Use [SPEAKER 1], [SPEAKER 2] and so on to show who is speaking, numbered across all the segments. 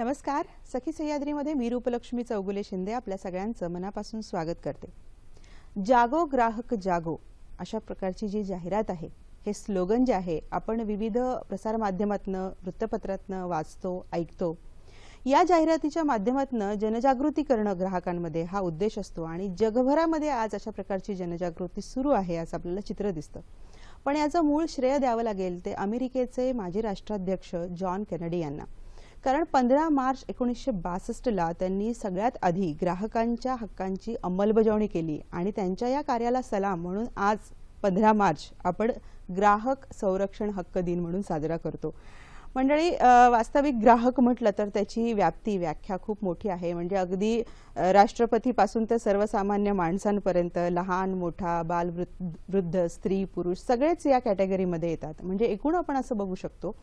[SPEAKER 1] नमस्कार. सखी सह्याद्रीमध्ये मी रूपलक्ष्मी चौगुले शिंदे आपल्या सगळ्यांचं मनापासून स्वागत करते. जागो ग्राहक जागो अशा प्रकारची जी जाहिरात आहे, हे स्लोगन जे आहे आपण विविध प्रसार माध्यमातनं, वृत्तपत्रातनं वाचतो, ऐकतो. या जाहिरातीच्या माध्यमातनं जनजागृती करणं ग्राहकांमध्ये हा उद्देश असतो आणि जगभरामध्ये आज अशा प्रकारची जनजागृती सुरू आहे असं आपल्याला चित्र दिसतं. पण याचं मूळ श्रेय द्यावं लागेल ते अमेरिकेचे माजी राष्ट्राध्यक्ष जॉन केनेडी यांना. कारण 15 मार्च 1962ला त्यांनी सगळ्यात आधी ग्राहकांच्या हक्कांची अंमलबजावणी केली आणि त्यांच्या या कार्याला सलाम म्हणून आज 15 मार्च आपण ग्राहक संरक्षण हक्क दिन म्हणून साजरा करतो. मंडळी, वास्तविक ग्राहक म्हटलं तर त्याची व्याख्या खूप मोठी आहे. म्हणजे अगदी राष्ट्रपतीपासून ते सर्वसामान्य माणसांपर्यंत, लहान मोठा, बाल वृद्ध, स्त्री पुरुष सगळेच या कॅटेगरीमध्ये येतात. म्हणजे एकूण आपण असं बघू शकतो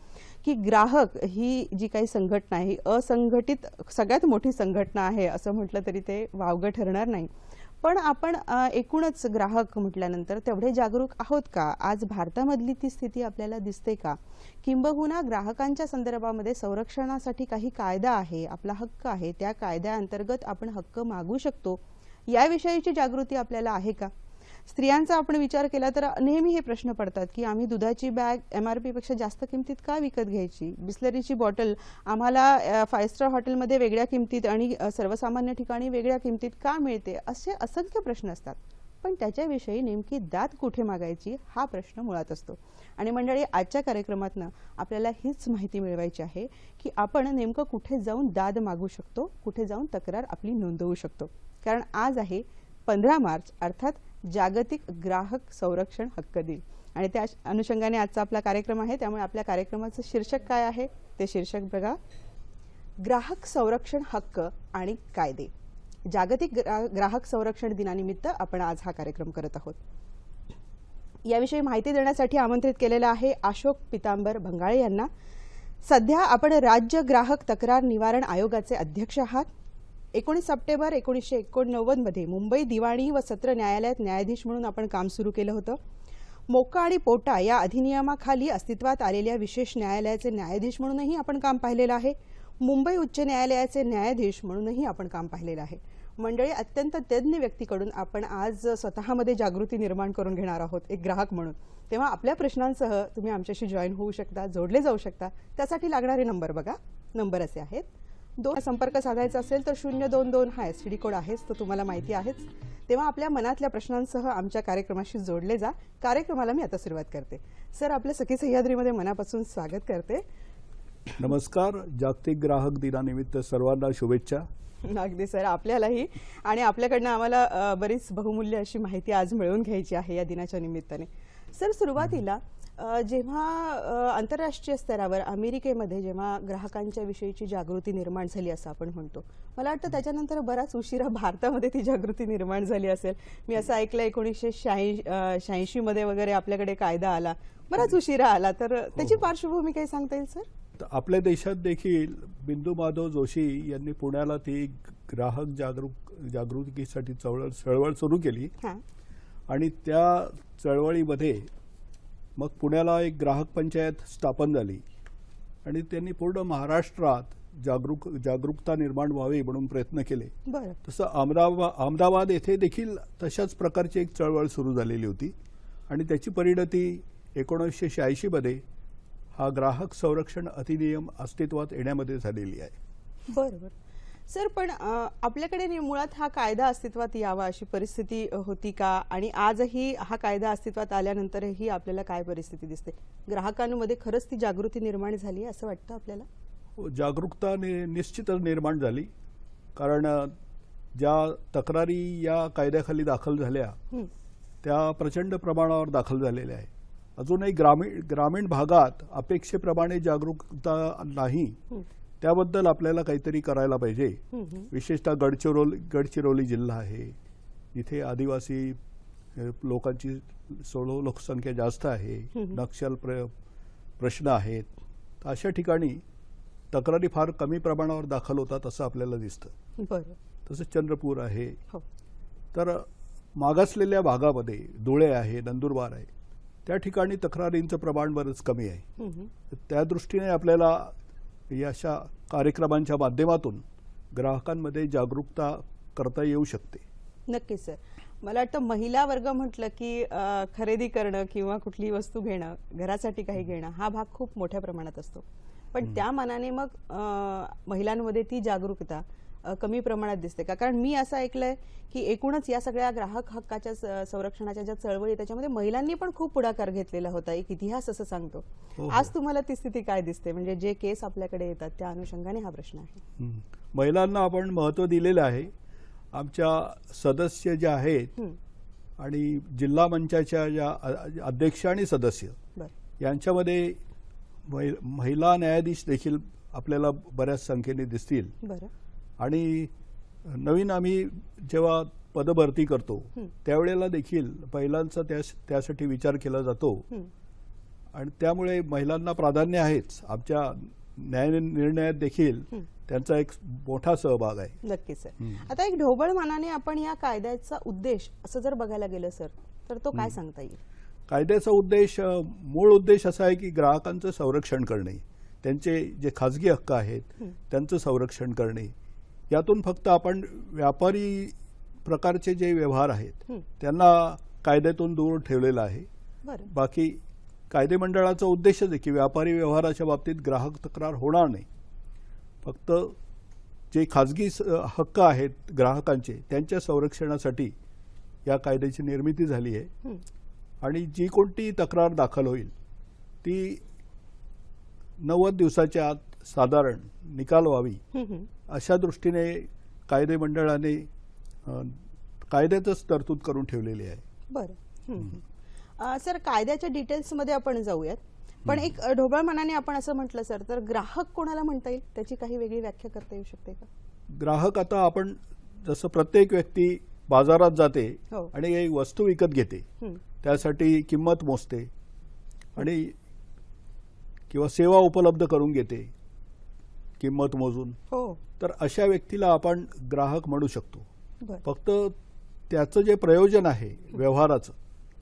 [SPEAKER 1] की ग्राहक ही जी काही संघटना आहे, ही असंघटित सगळ्यात मोठी संघटना आहे असं म्हटलं तरी ते वावगं ठरणार नाही. पण आपण एकूणच ग्राहक म्हटल्यानंतर तेवढे जागरूक आहोत का? आज भारतामधली ती स्थिती आपल्याला दिसते का? किंबहुना ग्राहकांच्या संदर्भामध्ये संरक्षणासाठी काही कायदा आहे, आपला हक्क आहे, त्या कायद्याअंतर्गत आपण हक्क मागू शकतो, याविषयीची जागृती आपल्याला आहे का? स्त्रियांचा आपण विचार केला तर नेहमी हे प्रश्न पडतात की आम्ही दुधाची बॅग MRP पेक्षा जास्त किमतीत का विकत घ्यायची? बिस्लरीची बॉटल आम्हाला 5 स्टार हॉटेलमध्ये वेगळ्या किमतीत आणि सर्वसामान्य ठिकाणी वेगळ्या किमतीत का मिळते? असे असंख्य प्रश्न असतात. पण त्याच्याविषयी नेमकी दाद कुठे मागायची हा प्रश्न मुळात असतो. आणि मंडळी, आजच्या कार्यक्रमातनं आपल्याला हीच माहिती मिळवायची आहे की आपण नेमकं कुठे जाऊन दाद मागू शकतो, कुठे जाऊन तक्रार आपली नोंदवू शकतो. कारण आज आहे 15 मार्च अर्थात जागतिक ग्राहक संरक्षण हक्क दिन आणि त्या अनुषंगाने आजचा आपला कार्यक्रम आहे. त्यामुळे आपल्या कार्यक्रमाचं शीर्षक काय आहे ते शीर्षक बघा, ग्राहक संरक्षण हक्क आणि कायदे. जागतिक ग्राहक संरक्षण दिनानिमित्त आपण आज हा कार्यक्रम करत आहोत. याविषयी माहिती देण्यासाठी आमंत्रित केलेलं आहे अशोक पितांबर भंगाळे यांना. सध्या आपण राज्य ग्राहक तक्रार निवारण आयोगाचे अध्यक्ष आहात. 19 सप्टेंबर 1989 मध्ये मुंबई दिवाणी व सत्र न्यायालयात न्यायाधीश म्हणून आपण काम सुरू केलं होतं. मोक्का आणि पोटा या अधिनियमाखाली अस्तित्वात आलेल्या विशेष न्यायालयाचे न्यायाधीश म्हणूनही आपण काम पाहिलेलं आहे. मुंबई उच्च न्यायालयाचे न्यायाधीश म्हणूनही आपण काम पाहिलेलं आहे. मंडळी, अत्यंत तज्ज्ञ व्यक्तीकडून आपण आज स्वतःमध्ये जागृती निर्माण करून घेणार आहोत एक ग्राहक म्हणून. तेव्हा आपल्या प्रश्नांसह तुम्ही आमच्याशी जॉईन होऊ शकता, जोडले जाऊ शकता. त्यासाठी लागणारे नंबर बघा. नंबर असे आहेत. संपर्क साधायचा असेल तर 022 हा STD कोड आहेच, तो तुम्हाला माहिती आहेच. तेव्हा आपल्या मनातल्या प्रश्नांसह आमच्या कार्यक्रमाशी जोडले जा. कार्यक्रमाला मी आता सुरुवात करते. सर, आपल्या सखी सह्याद्रीमध्ये मनापासून स्वागत करते.
[SPEAKER 2] नमस्कार. जागतिक ग्राहक दिनानिमित्त सर्वांना शुभेच्छा.
[SPEAKER 1] अगदी सर, आपल्यालाही. आणि आपल्याकडनं आम्हाला बरीच बहुमूल्य अशी माहिती आज मिळवून घ्यायची आहे या दिनाच्या निमित्ताने. सर, सुरुवातीला जेव्हा आंतरराष्ट्रीय स्तरावर अमेरिकेमध्ये जेव्हा ग्राहकांच्या विषयीची जागृती निर्माण झाली असं आपण म्हणतो, मला वाटतं त्याच्यानंतर बराच उशिरा भारतामध्ये ती जागृती निर्माण झाली असेल. मी असं ऐकलं 1986 मध्ये वगैरे आपल्याकडे कायदा आला, बराच उशिरा आला. तर त्याची पार्श्वभूमी काही सांगता येईल सर?
[SPEAKER 2] आपल्या देशात देखील बिंदू माधव जोशी यांनी पुण्याला ती ग्राहक जागृतीसाठी चळवळ सुरू केली आणि त्या चळवळीमध्ये मग पुण्याला एक ग्राहक पंचायत स्थापन झाली आणि त्यांनी पूर्ण महाराष्ट्रात जागरूकता निर्माण व्हावी म्हणून प्रयत्न केले. तसं अहमदाबाद येथे देखील तशाच प्रकारची एक चळवळ सुरू झालेली होती आणि त्याची परिणती 1986 मध्ये हा ग्राहक संरक्षण अधिनियम अस्तित्वात येण्यामध्ये झालेली आहे.
[SPEAKER 1] बरोबर सर, पण आपल्याकडे मुळात हा कायदा अस्तित्वात यावा अशी परिस्थिती होती का? आणि आजही हा कायदा अस्तित्वात आल्यानंतरही आपल्याला काय परिस्थिती दिसते? ग्राहकांमध्ये खरंच ती जागृती निर्माण झाली असं वाटतं आपल्याला?
[SPEAKER 2] जागरूकता निश्चितच निर्माण झाली. कारण ज्या तक्रारी या कायद्याखाली दाखल झाल्या त्या प्रचंड प्रमाणावर दाखल झालेल्या आहे. अजूनही ग्रामीण भागात अपेक्षेप्रमाणे जागरूकता नाही, त्याबद्दल आपल्याला काहीतरी करायला पाहिजे. विशेषतः गडचिरोली जिल्हा आहे, इथे आदिवासी लोकांची लोकसंख्या जास्त आहे, नक्षल प्रश्न आहेत. अशा ठिकाणी तक्रारी फार कमी प्रमाणावर दाखल होतात असं आपल्याला दिसतं. तसंच चंद्रपूर आहे. तर मागासलेल्या भागामध्ये धुळे आहे, नंदुरबार आहे, त्या ठिकाणी तक्रारींचं प्रमाण बरंच कमी आहे. त्या दृष्टीने आपल्याला या अशा कार्यक्रमांच्या माध्यमातून ग्राहकांमध्ये जागरूकता करता येऊ शकते.
[SPEAKER 1] नक्कीच सर. मला वाटतं महिला वर्ग म्हटलं की खरेदी करणं किंवा कुठली वस्तू घेणं, घरासाठी काही घेणं हा भाग खूप मोठ्या प्रमाणात असतो. पण त्या मानाने मग महिलांमध्ये ती जागरूकता कमी प्रमाणात दिसते का? कारण मी असं ऐकलंय की एकूणच या सगळ्या ग्राहक हक्काच्या संरक्षणाच्या ज्या चळवळी त्याच्यामध्ये महिलांनी पण खूप पुढाकार घेतलेला होता, एक इतिहास असं सांगतो. आज तुम्हाला ती स्थिती काय दिसते? म्हणजे जे केस आपल्याकडे येतात त्या अनुषंगाने हा प्रश्न आहे.
[SPEAKER 2] महिलांना आपण महत्त्व दिलेलं आहे. आमच्या सदस्य जे आहेत आणि जिल्हा मंचाच्या ज्या अध्यक्ष आणि सदस्य यांच्यामध्ये महिला न्यायाधीश देखील आपल्याला बऱ्याच संख्येने दिसतील. आणि नवीन आम्ही जेव्हा पदभरती करतो त्यावेळेला देखील महिलांचा त्यासाठी विचार केला जातो आणि त्यामुळे महिलांना प्राधान्य आहेच. आमच्या न्याय निर्णयात देखील त्यांचा एक मोठा सहभाग आहे.
[SPEAKER 1] नक्कीच सर. आता एक ढोबळ मानाने आपण या कायद्याचा उद्देश असं जर बघायला गेलं सर तर तो काय सांगता येईल?
[SPEAKER 2] कायद्याचा उद्देश, मूळ उद्देश असा आहे की ग्राहकांचं संरक्षण करणे, त्यांचे जे खाजगी हक्क आहेत त्यांचं संरक्षण करणे. यातून फक्त आपण व्यापारी प्रकारचे जे व्यवहार आहेत त्यांना कायद्यातून दूर ठेवलेला आहे. बाकी कायदे मंडळाचा उद्देशच आहे की व्यापारी व्यवहाराच्या बाबतीत ग्राहक तक्रार होणार नाही. फक्त जे खाजगी हक्क आहेत ग्राहकांचे त्यांच्या संरक्षणासाठी या कायद्याची निर्मिती झाली आहे. आणि जी कोणती तक्रार दाखल होईल ती 90 दिवसाच्या आत साधारण निकाल व्हावी अशा दृष्टीने कायदे मंडळाने कायद्यातच तरतूद करून ठेवलेली आहे.
[SPEAKER 1] बरं सर, कायद्याच्या डिटेल्समध्ये आपण जाऊयात. पण एक ढोबळ मनाने आपण असं म्हटलं सर तर ग्राहक कोणाला म्हणता येईल, त्याची काही वेगळी व्याख्या करता येऊ शकते का?
[SPEAKER 2] ग्राहक, आता आपण जसं प्रत्येक व्यक्ती बाजारात जाते आणि एक वस्तू विकत घेते, त्यासाठी किंमत मोजते आणि किंवा सेवा उपलब्ध करून घेते किंमत मोजून, तर अशा व्यक्तीला आपण ग्राहक म्हणू शकतो. फक्त त्याचं जे प्रयोजन आहे व्यवहाराचं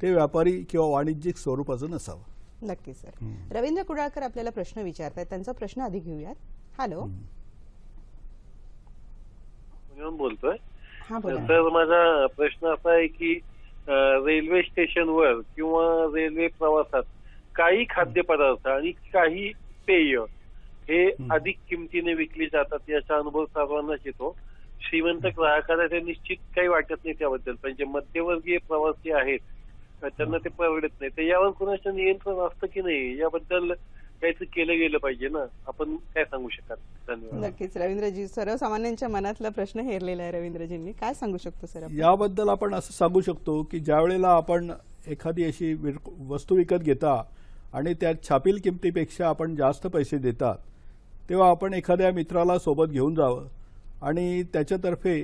[SPEAKER 2] ते व्यापारी किंवा वाणिज्यिक स्वरूपाचं नसावं.
[SPEAKER 1] नक्की सर. रवींद्र कुडाळकर आपल्याला प्रश्न विचारतायत, त्यांचा प्रश्न आधी घेऊयात. हॅलो,
[SPEAKER 3] बोलतोय.
[SPEAKER 1] हा बोला.
[SPEAKER 3] तर माझा प्रश्न असा आहे की रेल्वे स्टेशनवर किंवा रेल्वे प्रवासात काही खाद्यपदार्थ आणि काही पेय हे अधिक किमतीने विकली जातात याचा अनुभव सर्वांनाच येतो. श्रीमंत ग्राहकाला ते निश्चित काही वाटत नाही त्याबद्दल, पण जे मध्यमवर्गीय प्रवासी आहेत त्यांना ते परवडत नाही. तर यावर कोणाचं नियंत्रण असतं की नाही याबद्दल काहीतरी केलं गेलं पाहिजे ना, आपण काय सांगू शकाल? धन्यवाद.
[SPEAKER 1] नक्कीच रवींद्रजी, सर्वसामान्यांच्या मनातला प्रश्न हेरलेला आहे रवींद्रजींनी. काय सांगू शकतो सर
[SPEAKER 2] याबद्दल? आपण असं सांगू शकतो की ज्या वेळेला आपण एखादी अशी वस्तू विकत घेता आणि त्यात छापील किमतीपेक्षा आपण जास्त पैसे देतात, तेव्हा आपण एखाद्या मित्राला सोबत घेऊन जावं आणि त्याच्यातर्फे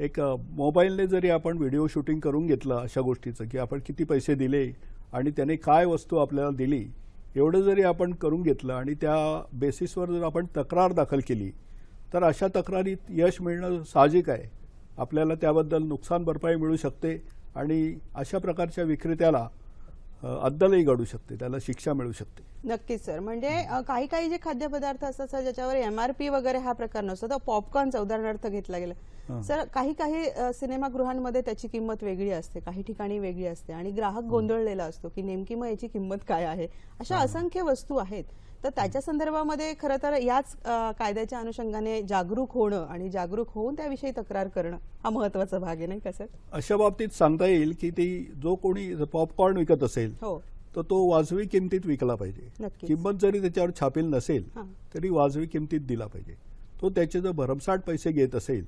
[SPEAKER 2] एक मोबाईलने जरी आपण व्हिडिओ शूटिंग करून घेतलं अशा गोष्टीचं की आपण किती पैसे दिले आणि त्याने काय वस्तू आपल्याला दिली, एवढं जरी आपण करून घेतलं आणि त्या बेसिसवर जर आपण तक्रार दाखल केली तर अशा तक्रारीत यश मिळणं साहजिक आहे. आपल्याला त्याबद्दल नुकसान भरपाई मिळू शकते आणि अशा प्रकारच्या विक्रेत्याला अद्दलही घडू शकते, त्याला शिक्षा मिळू शकते.
[SPEAKER 1] नक्कीच सर. म्हणजे काही काही जे खाद्यपदार्थ असतात सर ज्याच्यावर MRP वगैरे हा प्रकार नसतो, तर पॉपकॉर्नचा उदाहरणार्थ घेतला गेला सर, काही सिनेमागृहांमध्ये त्याची किंमत वेगळी असते, काही ठिकाणी वेगळी असते आणि ग्राहक गोंधळलेला असतो की नेमकी मग याची किंमत काय आहे. अशा असंख्य वस्तू आहेत. तर त्याच्या संदर्भामध्ये खरं तर याच कायद्याच्या अनुषंगाने जागरूक होणं आणि जागरूक होऊन त्याविषयी तक्रार करणं हा महत्वाचा भाग आहे, नाही का सर?
[SPEAKER 2] अशा बाबतीत सांगता येईल की ती जो कोणी पॉपकॉर्न विकत असेल तर तो वाजवी किमतीत विकला पाहिजे. किंमत जरी त्याच्यावर छापील नसेल तरी वाजवी किमतीत दिला पाहिजे. तो त्याचे जर भरमसाठ पैसे घेत असेल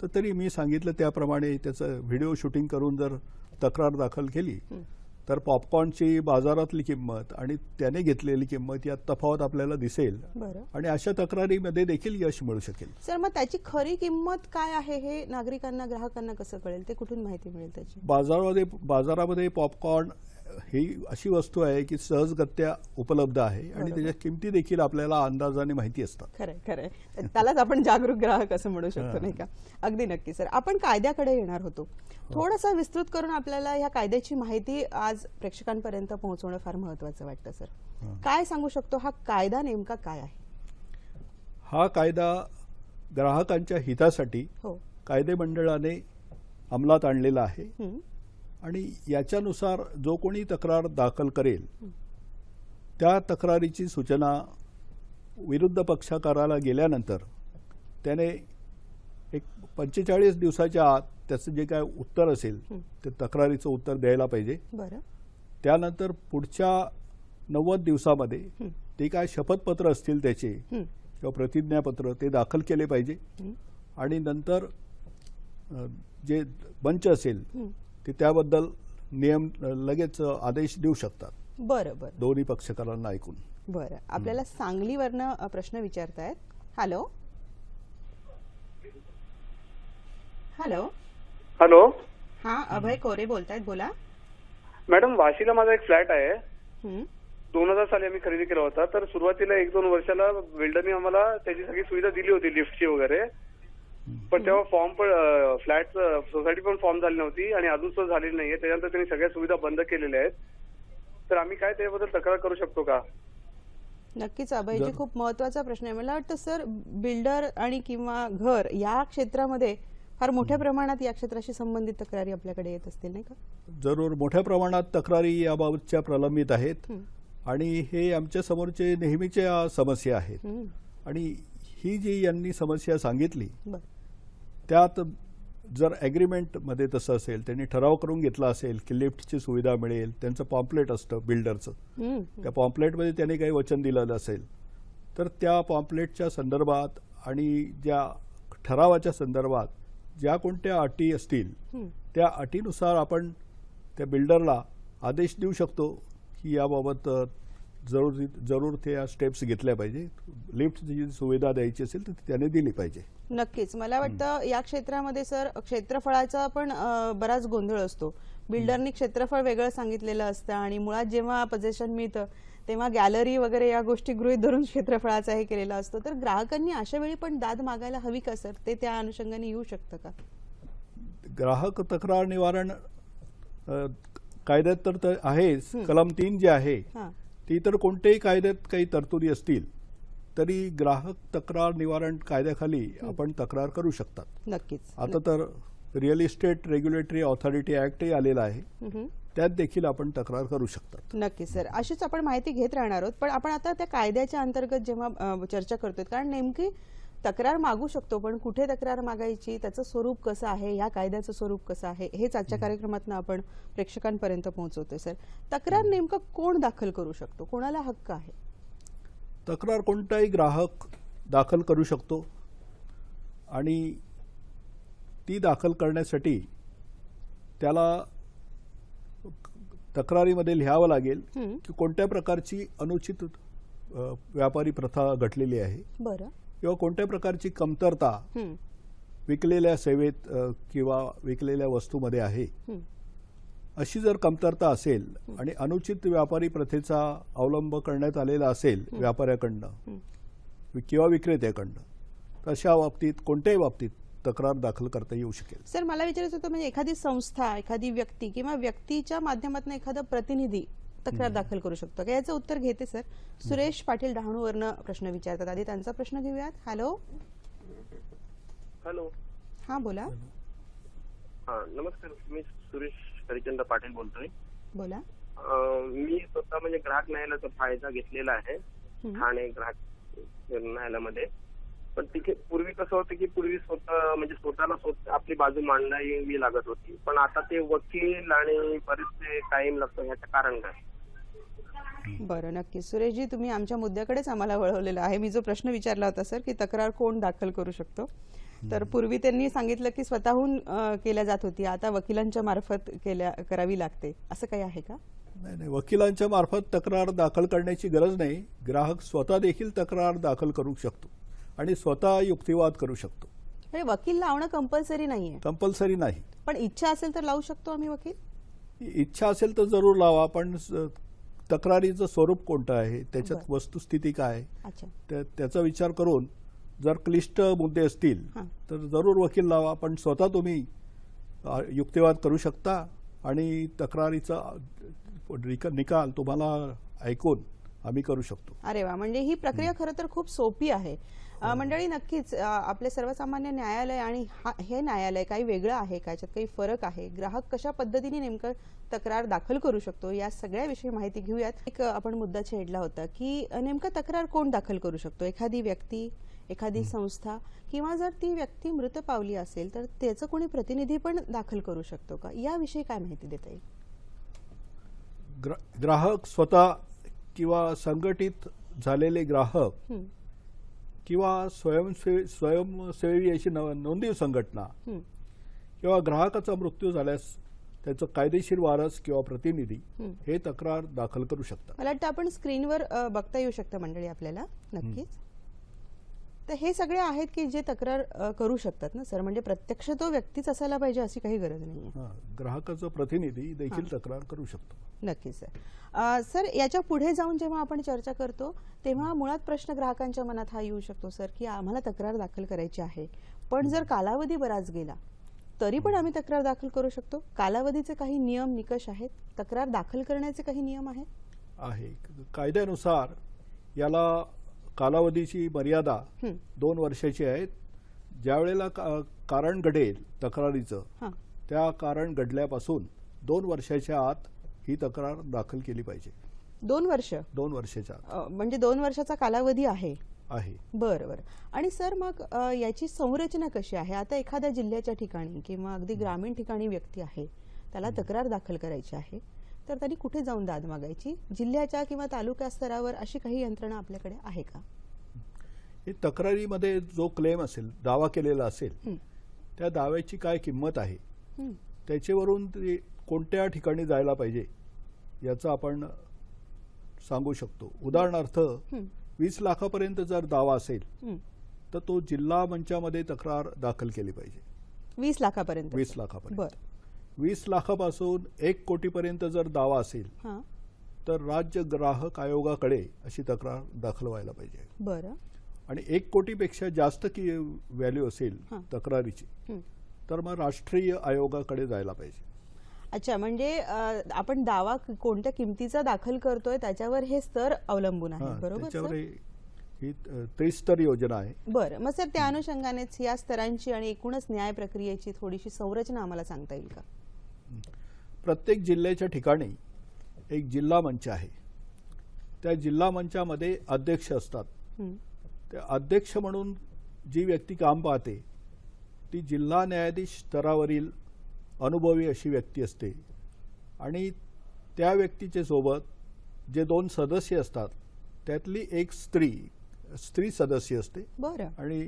[SPEAKER 2] तर तरी मी सांगितलं त्याप्रमाणे त्याचं व्हिडिओ शूटिंग करून जर तक्रार दाखल केली तर पॉपकॉर्नची बाजारातली किंमत आणि त्याने घेतलेली किंमत यात तफावत आपल्याला दिसेल आणि अशा तक्रारीमध्ये देखील यश मिळू शकेल.
[SPEAKER 1] सर, मग त्याची खरी किंमत काय आहे हे नागरिकांना, ग्राहकांना कसं कळेल? ते कुठून माहिती मिळेल त्याची?
[SPEAKER 2] बाजारामध्ये पॉपकॉर्न ही अशी वस्तू आहे की सहजगत्या उपलब्ध आहे आणि त्याच्या किमती देखील आपल्याला अंदाजाने माहिती असतात.
[SPEAKER 1] खरंय. त्यालाच आपण जागरूक ग्राहक असं म्हणू शकतो, नाही का? अगदी नक्की सर. आपण कायद्याकडे येणार होतो. थोडंसं विस्तृत करून आपल्याला या कायद्याची माहिती आज प्रेक्षकांपर्यंत पोहोचवणं फार महत्वाचं वाटतं सर. काय सांगू शकतो, हा कायदा नेमका काय आहे?
[SPEAKER 2] हा कायदा ग्राहकांच्या हितासाठी
[SPEAKER 1] हो.
[SPEAKER 2] कायदे मंडळाने अंमलात आणलेला आहे
[SPEAKER 1] हं.
[SPEAKER 2] आणि याच्यानुसार जो कोणी तक्रार दाखल करेल त्या तक्रारीची सूचना विरुद्ध पक्षकाराला गेल्यानंतर त्याने एक 45 दिवसाच्या आत त्याचं जे काय उत्तर असेल ते तक्रारीचं उत्तर द्यायला पाहिजे.
[SPEAKER 1] बरं.
[SPEAKER 2] त्यानंतर पुढच्या 90 दिवसामध्ये ते काय शपथपत्र असतील त्याचे किंवा प्रतिज्ञापत्र ते दाखल केले पाहिजे आणि नंतर जे मंच असेल ते त्याबद्दल नियम लगेच आदेश देऊ शकतात.
[SPEAKER 1] बरं बरं
[SPEAKER 2] दोन्ही पक्षकारांना ऐकून.
[SPEAKER 1] बरं. आपल्याला सांगलीवरनं प्रश्न विचारतायत. Hello hello.
[SPEAKER 4] हॅलो
[SPEAKER 1] हा, अभय कोरे बोलतायत, बोला.
[SPEAKER 4] मॅडम, वाशीला माझा एक फ्लॅट आहे.
[SPEAKER 1] हं.
[SPEAKER 4] 2000 साली आम्ही खरेदी केला होता. तर सुरुवातीला 1-2 वर्षाला बिल्डरने आम्हाला त्याची सगळी सुविधा दिली होती, लिफ्टची वगैरे. पण तेव्हा फॉर्म पण फ्लॅट सोसायटी पण फॉर्म झाली नव्हती आणि अजून सुद्धा झालेली नाहीये. त्याच्यानंतर त्यांनी सगळ्या सुविधा बंद केलेल्या आहेत. तर आम्ही काय त्याबद्दल तक्रार करू शकतो का?
[SPEAKER 1] नक्कीच अभयजी, खूप महत्वाचा प्रश्न आहे. मला वाटतं सर, बिल्डर आणि किंवा घर या क्षेत्रामध्ये फार मोठ्या प्रमाणात या क्षेत्राशी संबंधित तक्रारी आपल्याकडे येत असतील, नाही का?
[SPEAKER 2] जरूर मोठ्या प्रमाणात तक्रारी याबाबतच्या प्रलंबित आहेत आणि हे आमच्या समोरचे नेहमीच्या समस्या आहेत. आणि ही जी यांनी समस्या सांगितली त्यात जर ॲग्रीमेंटमध्ये तसं असेल, त्यांनी ठराव करून घेतला असेल की लिफ्टची सुविधा मिळेल, त्यांचं पॉम्पलेट असतं बिल्डरचं, त्या पॉम्पलेटमध्ये त्यांनी काही वचन दिलेलं असेल तर त्या पॉम्पलेटच्या संदर्भात आणि ज्या ठरावाच्या संदर्भात ज्या कोणत्या अटी असतील त्या अटीनुसार आपण त्या बिल्डरला आदेश देऊ शकतो की याबाबत जरूर त्या स्टेप्स घेतल्या पाहिजे. लिफ्टची जी सुविधा द्यायची असेल तर त्याने दिली पाहिजे.
[SPEAKER 1] नक्कीच. मला वाटतं या क्षेत्रामध्ये सर क्षेत्रफळाचा पण बराच गोंधळ असतो. बिल्डरनी क्षेत्रफळ वेगळं सांगितलेलं असतं आणि मुळात जेव्हा पोझेशन मिळतं तेव्हा गॅलरी वगैरे या गोष्टी गृहीत धरून क्षेत्रफळाचा हे केलेला असतो. तर ग्राहकांनी अशा वेळी पण दाद मागायला हवी का सर? ते त्या अनुषंगाने येऊ शकतं का?
[SPEAKER 2] ग्राहक तक्रार निवारण कायद्यात तर आहेच. कलम 3 जे आहे ती तर कोणत्याही कायद्यात काही तरतुदी असतील तरी ग्राहक तक्रार निवारण कायद्याखाली आपण तक्रार करू शकतात.
[SPEAKER 1] नक्कीच.
[SPEAKER 2] आता तर रिअल इस्टेट रेग्युलेटरी ऑथॉरिटी ऍक्टही आलेला आहे, त्यात देखील आपण तक्रार करू शकतात.
[SPEAKER 1] नक्कीच सर, अशीच आपण माहिती घेत राहणार आहोत. पण आपण आता त्या कायद्याच्या अंतर्गत जेव्हा चर्चा करतोय, कारण नेमकी तक्रार मागू शकतो पण कुठे तक्रार मागायची, त्याचं स्वरूप कसं आहे, या कायद्याचं स्वरूप कसं आहे, हेच आजच्या कार्यक्रमातून आपण प्रेक्षकांपर्यंत पोहोचवतोय. सर, तक्रार नेमकं कोण दाखल करू शकतो, कोणाला हक्क आहे?
[SPEAKER 2] तक्रार कोणताही ग्राहक दाखल करू शकतो आणि ती दाखल करण्यासाठी त्याला तक्रारीमध्ये लिहावं लागेल की कोणत्या प्रकारची अनुचित व्यापारी प्रथा घडलेली आहे,
[SPEAKER 1] बरं,
[SPEAKER 2] किंवा कोणत्या प्रकारची कमतरता विकलेल्या सेवेत किंवा विकलेल्या वस्तूमध्ये आहे. अशी जर कमतरता असेल आणि अनुचित व्यापारी प्रथेचा अवलंब करण्यात आलेला असेल व्यापाऱ्याकडनं किंवा विक्रेत्याकडनं, तर अशा बाबतीत कोणत्याही बाबतीत तक्रार दाखल करता येऊ शकेल.
[SPEAKER 1] सर, मला विचारायचं होतं, म्हणजे एखादी संस्था, एखादी व्यक्ती किंवा व्यक्तीच्या माध्यमातून एखादा प्रतिनिधी तक्रार दाखल करू शकतो का? याचं उत्तर घेते सर. सुरेश पाटील डहाणूवरनं प्रश्न विचारतात. आधी त्यांचा प्रश्न घेऊयात. हॅलो.
[SPEAKER 5] हॅलो.
[SPEAKER 1] हा, बोला.
[SPEAKER 5] हा, नमस्कार. मी सुरेश हरिचंद्र पाटील बोलतोय.
[SPEAKER 1] बोला.
[SPEAKER 5] मी स्वतः म्हणजे ग्राहक न्यायालयाचा फायदा घेतलेला आहे ठाणे ग्राहक न्यायालयामध्ये. पण तिथे पूर्वी कसं होतं की पूर्वी स्वतःला आपली बाजू मांडावी लागत होती, पण आता ते वकील आणि बरेचसे टाइम लागतो. याचं कारण काय?
[SPEAKER 1] बरं, नक्की सुरेशजी, तुम्ही आमच्या मुद्द्याकडेच आम्हाला वळवलेला आहे. मी जो प्रश्न विचारला होता सर की तक्रार कोण दाखल करू शकतो, तर पूर्वी त्यांनी सांगितलं की स्वतःहून केल्या जात होती, आता वकिलांच्या मार्फत करावी लागते, असं काही आहे का?
[SPEAKER 2] नाही, वकिलांच्या मार्फत तक्रार दाखल करण्याची गरज नाही. ग्राहक स्वतः देखील तक्रार दाखल करू शकतो आणि स्वतः युक्तिवाद करू शकतो.
[SPEAKER 1] वकील लावणं कंपल्सरी नाहीये?
[SPEAKER 2] कंपल्सरी नाही,
[SPEAKER 1] पण इच्छा असेल तर लावू शकतो आम्ही वकील.
[SPEAKER 2] इच्छा असेल तर जरूर लावा, पण तक्रारीचं स्वरूप कोणतं आहे, त्याच्यात वस्तुस्थिती काय, त्याचा विचार करून जर क्लिष्ट मुद्दे असतील तर जरूर वकील लावा, पण स्वतः तुम्ही युक्तिवाद करू शकता आणि तक्रारीचा निकाल तुम्हाला ऐकून आम्ही करू शकतो.
[SPEAKER 1] अरे वा, म्हणजे ही प्रक्रिया खरं तर खूप सोपी आहे. मंडळी नक्कीच आपले सर्वसामान्य न्यायालय आणि हे न्यायालय काही वेगळं आहे का, याच्यात काही फरक आहे, ग्राहक कशा पद्धतीने नेमकं तक्रार दाखल करू शकतो, या सगळ्याविषयी माहिती घेऊयात. एक आपण मुद्दा छेडला होता की नेमकं तक्रार कोण दाखल करू शकतो, एखादी व्यक्ती, एखादी संस्था, किंवा जर ती व्यक्ती मृत पावली असेल तर त्याचं कोणी प्रतिनिधी पण दाखल करू शकतो का, याविषयी काय माहिती देता येईल?
[SPEAKER 2] ग्राहक स्वतः किंवा संघटित झालेले ग्राहक किंवा स्वयंसेवी अशी नोंदणी संघटना किंवा ग्राहकाचा मृत्यू झाल्यास त्याचं कायदेशीर वारस किंवा प्रतिनिधी हे तक्रार दाखल करू शकतात.
[SPEAKER 1] मला वाटतं आपण स्क्रीनवर बघता येऊ शकतं मंडळी आपल्याला. नक्कीच. तर हे सगळे आहेत की जे तक्रार करू शकतात ना सर, म्हणजे प्रत्यक्ष तो व्यक्तीच असायला पाहिजे अशी काही गरज नाहीये.
[SPEAKER 2] ग्राहकाचा प्रतिनिधी देखील तक्रार करू शकतो.
[SPEAKER 1] नक्कीच सर. सर याच्या पुढे जाऊन जेव्हा आपण चर्चा करतो तेव्हा मुळात प्रश्न ग्राहकांच्या मनात हा येऊ शकतो सर की आम्हाला तक्रार दाखल करायची आहे, पण जर कालावधी बराच गेला तरी पण आम्ही तक्रार दाखल करू शकतो. कालावधीचे काही नियम निकष आहेत, तक्रार दाखल करण्याचे काही नियम आहेत?
[SPEAKER 2] आहे. कायद्यानुसार याला कालावधीची मर्यादा 2 वर्षाची आहे. ज्या वेळेला कारण घडेल तक्रारीचं त्या कारण घडल्यापासून 2 वर्षाच्या आत ही तक्रार दाखल केली पाहिजे.
[SPEAKER 1] 2 वर्ष?
[SPEAKER 2] 2 वर्षाच्या आत.
[SPEAKER 1] म्हणजे 2 वर्षाचा कालावधी आहे.
[SPEAKER 2] आहे.
[SPEAKER 1] बरं बरं. आणि सर मग याची संरचना कशी आहे? आता एखाद्या जिल्ह्याच्या ठिकाणी किंवा अगदी ग्रामीण ठिकाणी व्यक्ती आहे, त्याला तक्रार दाखल करायची आहे, तर त्यांनी कुठे जाऊन दाद मागायची? जिल्ह्याच्या किंवा तालुका स्तरावर अशी काही यंत्रणा आपल्याकडे आहे का?
[SPEAKER 2] तक्रारीमध्ये जो क्लेम असेल, दावा केलेला असेल, त्या दाव्याची काय किंमत आहे त्याच्यावरून ते कोणत्या ठिकाणी जायला पाहिजे याचं आपण सांगू शकतो. उदाहरणार्थ 20 लाखापर्यंत जर दावा असेल तर तो जिल्हा मंचामध्ये तक्रार दाखल केली पाहिजे.
[SPEAKER 1] 20 लाखापर्यंत?
[SPEAKER 2] 20 लाखापर्यंत.
[SPEAKER 1] बरं.
[SPEAKER 2] 20 लाखापासून 1 कोटीपर्यंत जर दावा असेल तर राज्य ग्राहक आयोगाकडे अशी तक्रार दाखल व्हायला पाहिजे.
[SPEAKER 1] बरं.
[SPEAKER 2] आणि 1 कोटीपेक्षा जास्त व्हॅल्यू असेल तक्रारीची तर मग राष्ट्रीय आयोगाकडे जायला पाहिजे.
[SPEAKER 1] अच्छा, म्हणजे आपण दावा कोणत्या किमतीचा दाखल करतोय त्याच्यावर हे स्तर अवलंबून आहे. बरोबर
[SPEAKER 2] त्याच्यावर
[SPEAKER 1] सर?
[SPEAKER 2] ही त्रिस्तर योजना आहे.
[SPEAKER 1] बरं. मग सर त्या अनुषंगानेच या स्तरांची आणि एकूणच न्याय प्रक्रियेची थोडीशी संरचना आम्हाला सांगता येईल का?
[SPEAKER 2] प्रत्येक जिल्ह्याच्या ठिकाणी एक जिल्हा मंच आहे. त्या जिल्हा मंचामध्ये अध्यक्ष असतात. त्या अध्यक्ष म्हणून जी व्यक्ती काम पाहते ती जिल्हा न्यायाधीश स्तरावरील अनुभवी अशी व्यक्ती असते. आणि त्या व्यक्तीच्या सोबत जे 2 सदस्य असतात त्यातली एक स्त्री सदस्य असते.
[SPEAKER 1] बरं.
[SPEAKER 2] आणि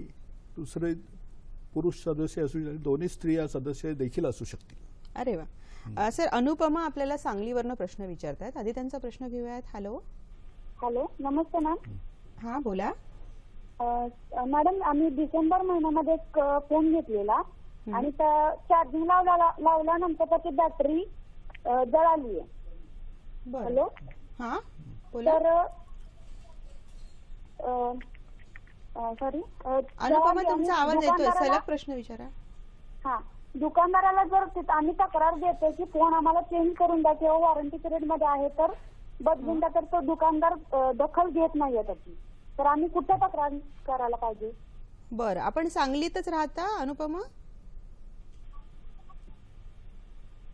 [SPEAKER 2] दुसरे पुरुष सदस्य असू शकतात. दोन्ही स्त्रिया सदस्य देखील असू शकतील.
[SPEAKER 1] अरे वा. सर अनुपमा आपल्याला सांगलीवरनं प्रश्न विचारतायत. आधी त्यांचा प्रश्न घेऊयात. हॅलो.
[SPEAKER 6] हॅलो, नमस्ते मॅम.
[SPEAKER 1] हा बोला.
[SPEAKER 6] मॅडम, आम्ही डिसेंबर महिन्यामध्ये एक फोन घेतलेला आणि त्या चार्जिंग लावल्यानंतर त्याची बॅटरी जळाली आहे. हॅलो.
[SPEAKER 1] हा बोला.
[SPEAKER 6] तर सॉरी
[SPEAKER 1] अनुपमा तुमचा आवाज येतोय, सलग प्रश्न विचारा.
[SPEAKER 6] हा, दुकानदाराला जर आम्ही तक्रार देतो की फोन आम्हाला चेंज करून द्या किंवा वॉरंटी पिरियड मध्ये आहे तर बदलून द्या, तर तो दुकानदार दखल घेत नाहीये त्याची, तर आम्ही कुठे तक्रार करायला पाहिजे?
[SPEAKER 1] बरं. आपण सांगलीतच राहता अनुपमा?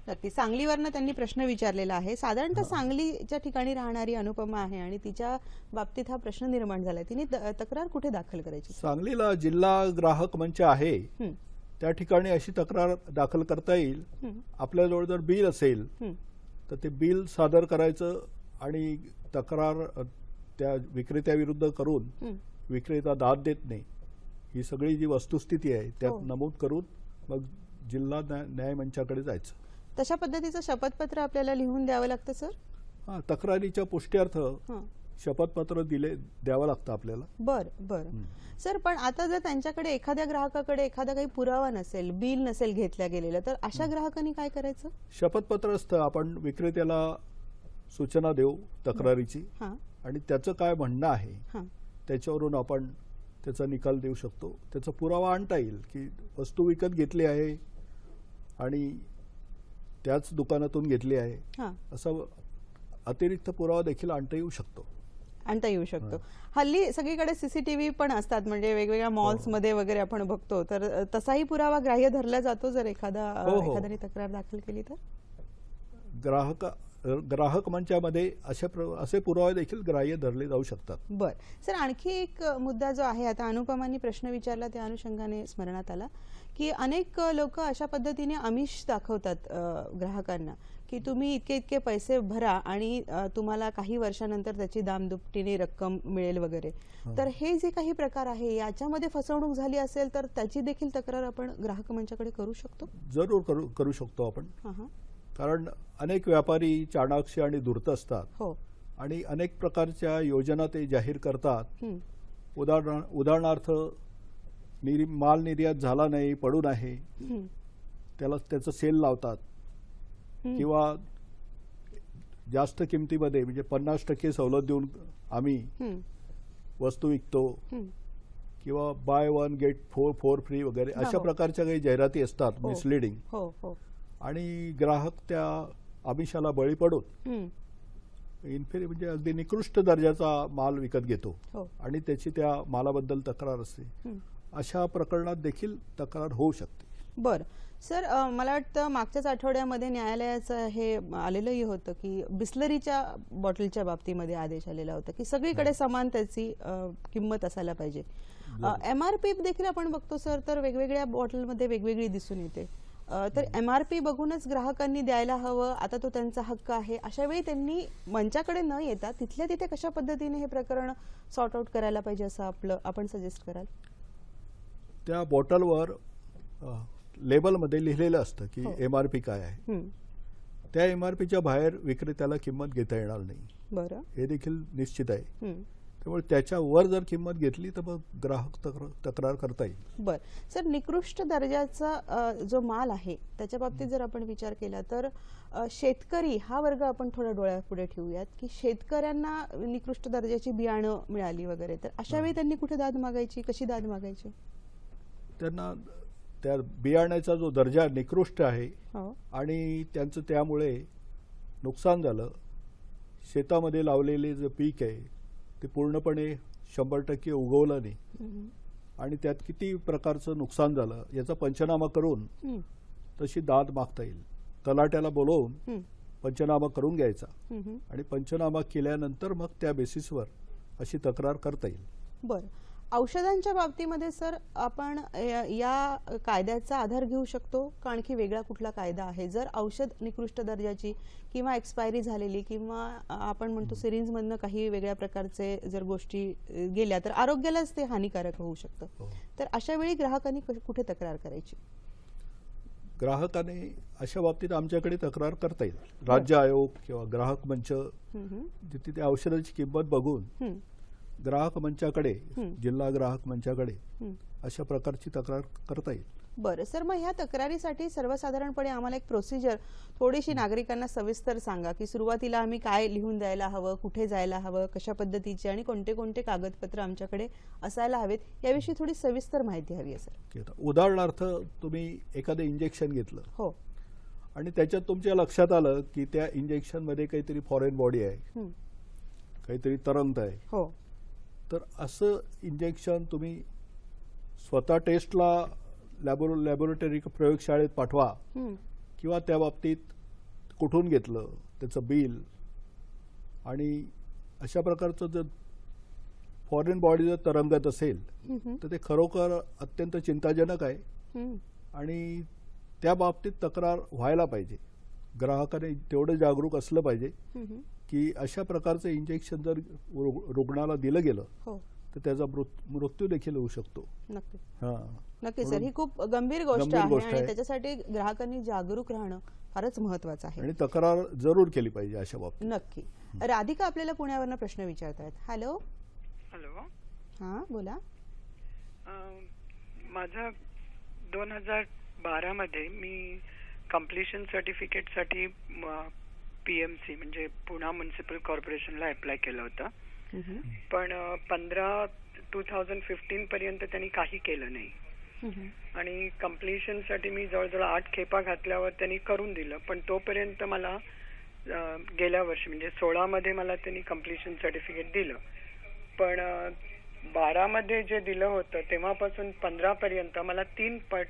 [SPEAKER 1] नक्की. सांगलीवरनं त्यांनी प्रश्न विचारलेला आहे. साधारणतः सांगलीच्या ठिकाणी राहणारी अनुपमा आहे आणि तिच्या बाबतीत हा प्रश्न निर्माण झालाय. तिने तक्रार कुठे दाखल करायची?
[SPEAKER 2] सांगलीला जिल्हा ग्राहक मंच आहे. त्या ठिकाणी अशी तक्रार दाखल करता येईल. आपल्याजवळ जर बिल असेल तर ते बिल सादर करायचं आणि तक्रार त्या विक्रेत्याविरुद्ध करून विक्रेता दाद देत नाही ही सगळी जी वस्तुस्थिती आहे त्यात नमूद करून मग जिल्हा न्याय मंचाकडे जायचं.
[SPEAKER 1] तशा पद्धतीचं शपथपत्र आपल्याला लिहून द्यावं लागतं सर?
[SPEAKER 2] हा, तक्रारीच्या पुष्ट्यार्थ शपथपत्र द्यावं लागतं आपल्याला.
[SPEAKER 1] बरं बरं. सर पण आता जर त्यांच्याकडे एखाद्या ग्राहकाकडे एखादा काही पुरावा नसेल, बिल नसेल घेतल्या गेलेलं, तर अशा ग्राहकांनी काय करायचं?
[SPEAKER 2] शपथपत्र असतं. आपण विक्रेत्याला सूचना देऊ तक्रारीची आणि त्याचं काय म्हणणं आहे त्याच्यावरून आपण त्याचा निकाल देऊ शकतो. त्याचा पुरावा आणता येईल की वस्तू विकत घेतली आहे आणि त्याच दुकानातून घेतली आहे, असा अतिरिक्त पुरावा देखील आणता येऊ शकतो.
[SPEAKER 1] आणता येऊ शकतो. हल्ली सगळीकडे सीसीटीव्ही पण असतात, म्हणजे वेगवेगळ्या मॉल्स मध्ये वगैरे आपण बघतो, तर तसाही पुरावा ग्राह्य धरला जातो जर एखाद्याने तक्रार दाखल केली तर.
[SPEAKER 2] ग्राहक मंचामध्ये असे पुरावे देखील ग्राह्य धरले जाऊ शकतात.
[SPEAKER 1] बर सर, आणखी एक मुद्दा जो आहे, आता अनुपमांनी प्रश्न विचारला त्या अनुषंगाने स्मरणात आला की अनेक लोक अशा पद्धतीने आमिष दाखवतात ग्राहकांना की तुम्ही इतके इतके पैसे भरा आणि तुम्हाला काही वर्षानंतर त्याची दामदुपटीने रक्कम मिळेल वगैरे. तर हे जे काही प्रकार आहे याच्यामध्ये फसवणूक झाली असेल तर त्याची देखील तक्रार आपण ग्राहक मंचाकडे करू शकतो.
[SPEAKER 2] जरूर करू शकतो आपण. कारण अनेक व्यापारी चाणाक्ष आणि धूर्त असतात.
[SPEAKER 1] हो.
[SPEAKER 2] आणि अनेक प्रकारच्या योजना ते जाहीर करतात. उदाहरणार्थ माल निर्यात झाला नाही, पडून आहे, त्याचं सेल लावतात, किंवा जास्त किमतीमध्ये म्हणजे 50% सवलत देऊन आम्ही वस्तू विकतो, किंवा बाय 1 गेट 4 फ्री वगैरे अशा प्रकारच्या काही जाहिराती असतात मिसलिडिंग. आणि ग्राहक त्या आमिषाला बळी पडून म्हणजे अगदी निकृष्ट दर्जाचा माल विकत घेतो आणि त्याची त्या मालाबद्दल तक्रार असते. अशा प्रकरणात देखील तक्रार होऊ शकते.
[SPEAKER 1] बर सर, मला वाटतं मागच्याच आठवड्यामध्ये न्यायालयाचं हे आलेलंही होतं की बिस्लरीच्या बॉटलच्या बाबतीमध्ये आदेश आलेला होता की सगळीकडे समान त्याची किंमत असायला पाहिजे. MRP देखील आपण बघतो सर, तर वेगवेगळ्या बॉटलमध्ये वेगवेगळी दिसून येते. तर MRP बघूनच ग्राहकांनी द्यायला हवं, आता तो त्यांचा हक्क आहे. अशा वेळी त्यांनी मंचाकडे न येता तिथल्या तिथे कशा पद्धतीने हे प्रकरण सॉर्ट आउट करायला पाहिजे असं आपण सजेस्ट कराल?
[SPEAKER 2] त्या बॉटलवर लेबलमध्ये लिहिलेलं असतं की MRP काय आहे. त्या MRPच्या बाहेर विक्रेत्याला किंमत घेता येणार नाही.
[SPEAKER 1] बरं,
[SPEAKER 2] हे देखील निश्चित आहे. त्यामुळे त्याच्यावर जर किंमत घेतली तर मग ग्राहक तक्रार करता येईल.
[SPEAKER 1] बर सर, निकृष्ट दर्जाचा जो माल आहे त्याच्या बाबतीत जर आपण विचार केला तर शेतकरी हा वर्ग आपण थोडा डोळ्यापुढे ठेवूयात की शेतकऱ्यांना निकृष्ट दर्जाची बियाणं मिळाली वगैरे, तर अशा वेळी त्यांनी कुठे दाद मागायची, कशी दाद मागायची?
[SPEAKER 2] त्यांना त्या बियाण्याचा जो दर्जा निकृष्ट आहे आणि त्यांचं त्यामुळे नुकसान झालं, शेतामध्ये लावलेले जे पीक आहे ते पूर्णपणे 100% उगवलं नाही आणि त्यात किती प्रकारचं नुकसान झालं याचा पंचनामा करून तशी दाद मागता येईल. तलाट्याला बोलवून पंचनामा करून घ्यायचा आणि पंचनामा केल्यानंतर मग त्या बेसिसवर अशी तक्रार करता येईल.
[SPEAKER 1] बरं, औषधांच्या बाबतीमध्ये सर आपण या कायद्याचा आधार घेऊ शकतो का आणखी वेगळा कुठला कायदा आहे? जर औषध निकृष्ट दर्जाची किंवा एक्सपायरी झालेली किंवा आपण म्हणतो सिरिंजमधनं काही वेगळ्या प्रकारचे जर गोष्टी गेल्या तर आरोग्यालाच ते हानिकारक होऊ शकतं, तर अशा वेळी ग्राहकांनी कुठे तक्रार करायची?
[SPEAKER 2] ग्राहकाने अशा बाबतीत आमच्याकडे तक्रार करता येईल. राज्य आयोग किंवा ग्राहक मंच जिथे त्या औषधाची किंमत बघून ग्राहक मंचाकडे, जिल्हा ग्राहक मंचाकडे अशा प्रकारची तक्रार करता येईल.
[SPEAKER 1] बरं सर, मग ह्या तक्रारीसाठी सर्वसाधारणपणे आम्हाला एक प्रोसिजर थोडीशी नागरिकांना सविस्तर सांगा की सुरुवातीला आम्ही काय लिहून द्यायला हवं, कुठे जायला हवं, कशा पद्धतीचे आणि कोणते कोणते कागदपत्र आमच्याकडे असायला हवेत, याविषयी थोडी सविस्तर माहिती हवी आहे सर.
[SPEAKER 2] उदाहरणार्थ तुम्ही एखादं इंजेक्शन घेतलं
[SPEAKER 1] हो
[SPEAKER 2] आणि त्याच्यात तुमच्या लक्षात आलं की त्या इंजेक्शन मध्ये काहीतरी फॉरेन बॉडी आहे, काहीतरी तरंगत आहे,
[SPEAKER 1] हो,
[SPEAKER 2] तर असं इंजेक्शन तुम्ही स्वतः टेस्टला लॅबोरेटरी प्रयोगशाळेत पाठवा किंवा त्या बाबतीत कुठून घेतलं त्याचं बिल, आणि अशा प्रकारचं जर फॉरेन बॉडी जर तरंगत असेल तर ते खरोखर अत्यंत चिंताजनक आहे आणि त्या बाबतीत तक्रार व्हायला पाहिजे. ग्राहकाने तेवढं जागरूक असलं पाहिजे की अशा प्रकारचं इंजेक्शन जर रुग्णाला दिलं गेलं तर त्याचा मृत्यू देखील होऊ शकतो.
[SPEAKER 1] नक्की सर, ही खूप गंभीर गोष्ट आहे आणि त्याच्यासाठी ग्राहकांनी जागरूक राहणं फारच महत्वाचं आहे
[SPEAKER 2] आणि तक्रार जरूर केली पाहिजे अशा बाबतीत.
[SPEAKER 1] नक्की. राधिका आपल्याला पुण्यावरनं प्रश्न विचारतायत. हॅलो. हा बोला.
[SPEAKER 7] माझा 2012 मध्ये मी कम्प्लिशन सर्टिफिकेट साठी PMC म्हणजे पुणे म्युनिसिपल कॉर्पोरेशनला अप्लाय केलं होतं, पण 2015 पर्यंत त्यांनी काही केलं नाही आणि कम्प्लिशन साठी मी जवळजवळ 8 खेपा घातल्यावर त्यांनी करून दिलं, पण तोपर्यंत मला गेल्या वर्षी म्हणजे 16 मध्ये मला त्यांनी कम्प्लिशन सर्टिफिकेट दिलं पण 12 मध्ये जे दिलं होतं तेव्हापासून 15 पर्यंत मला 3 पट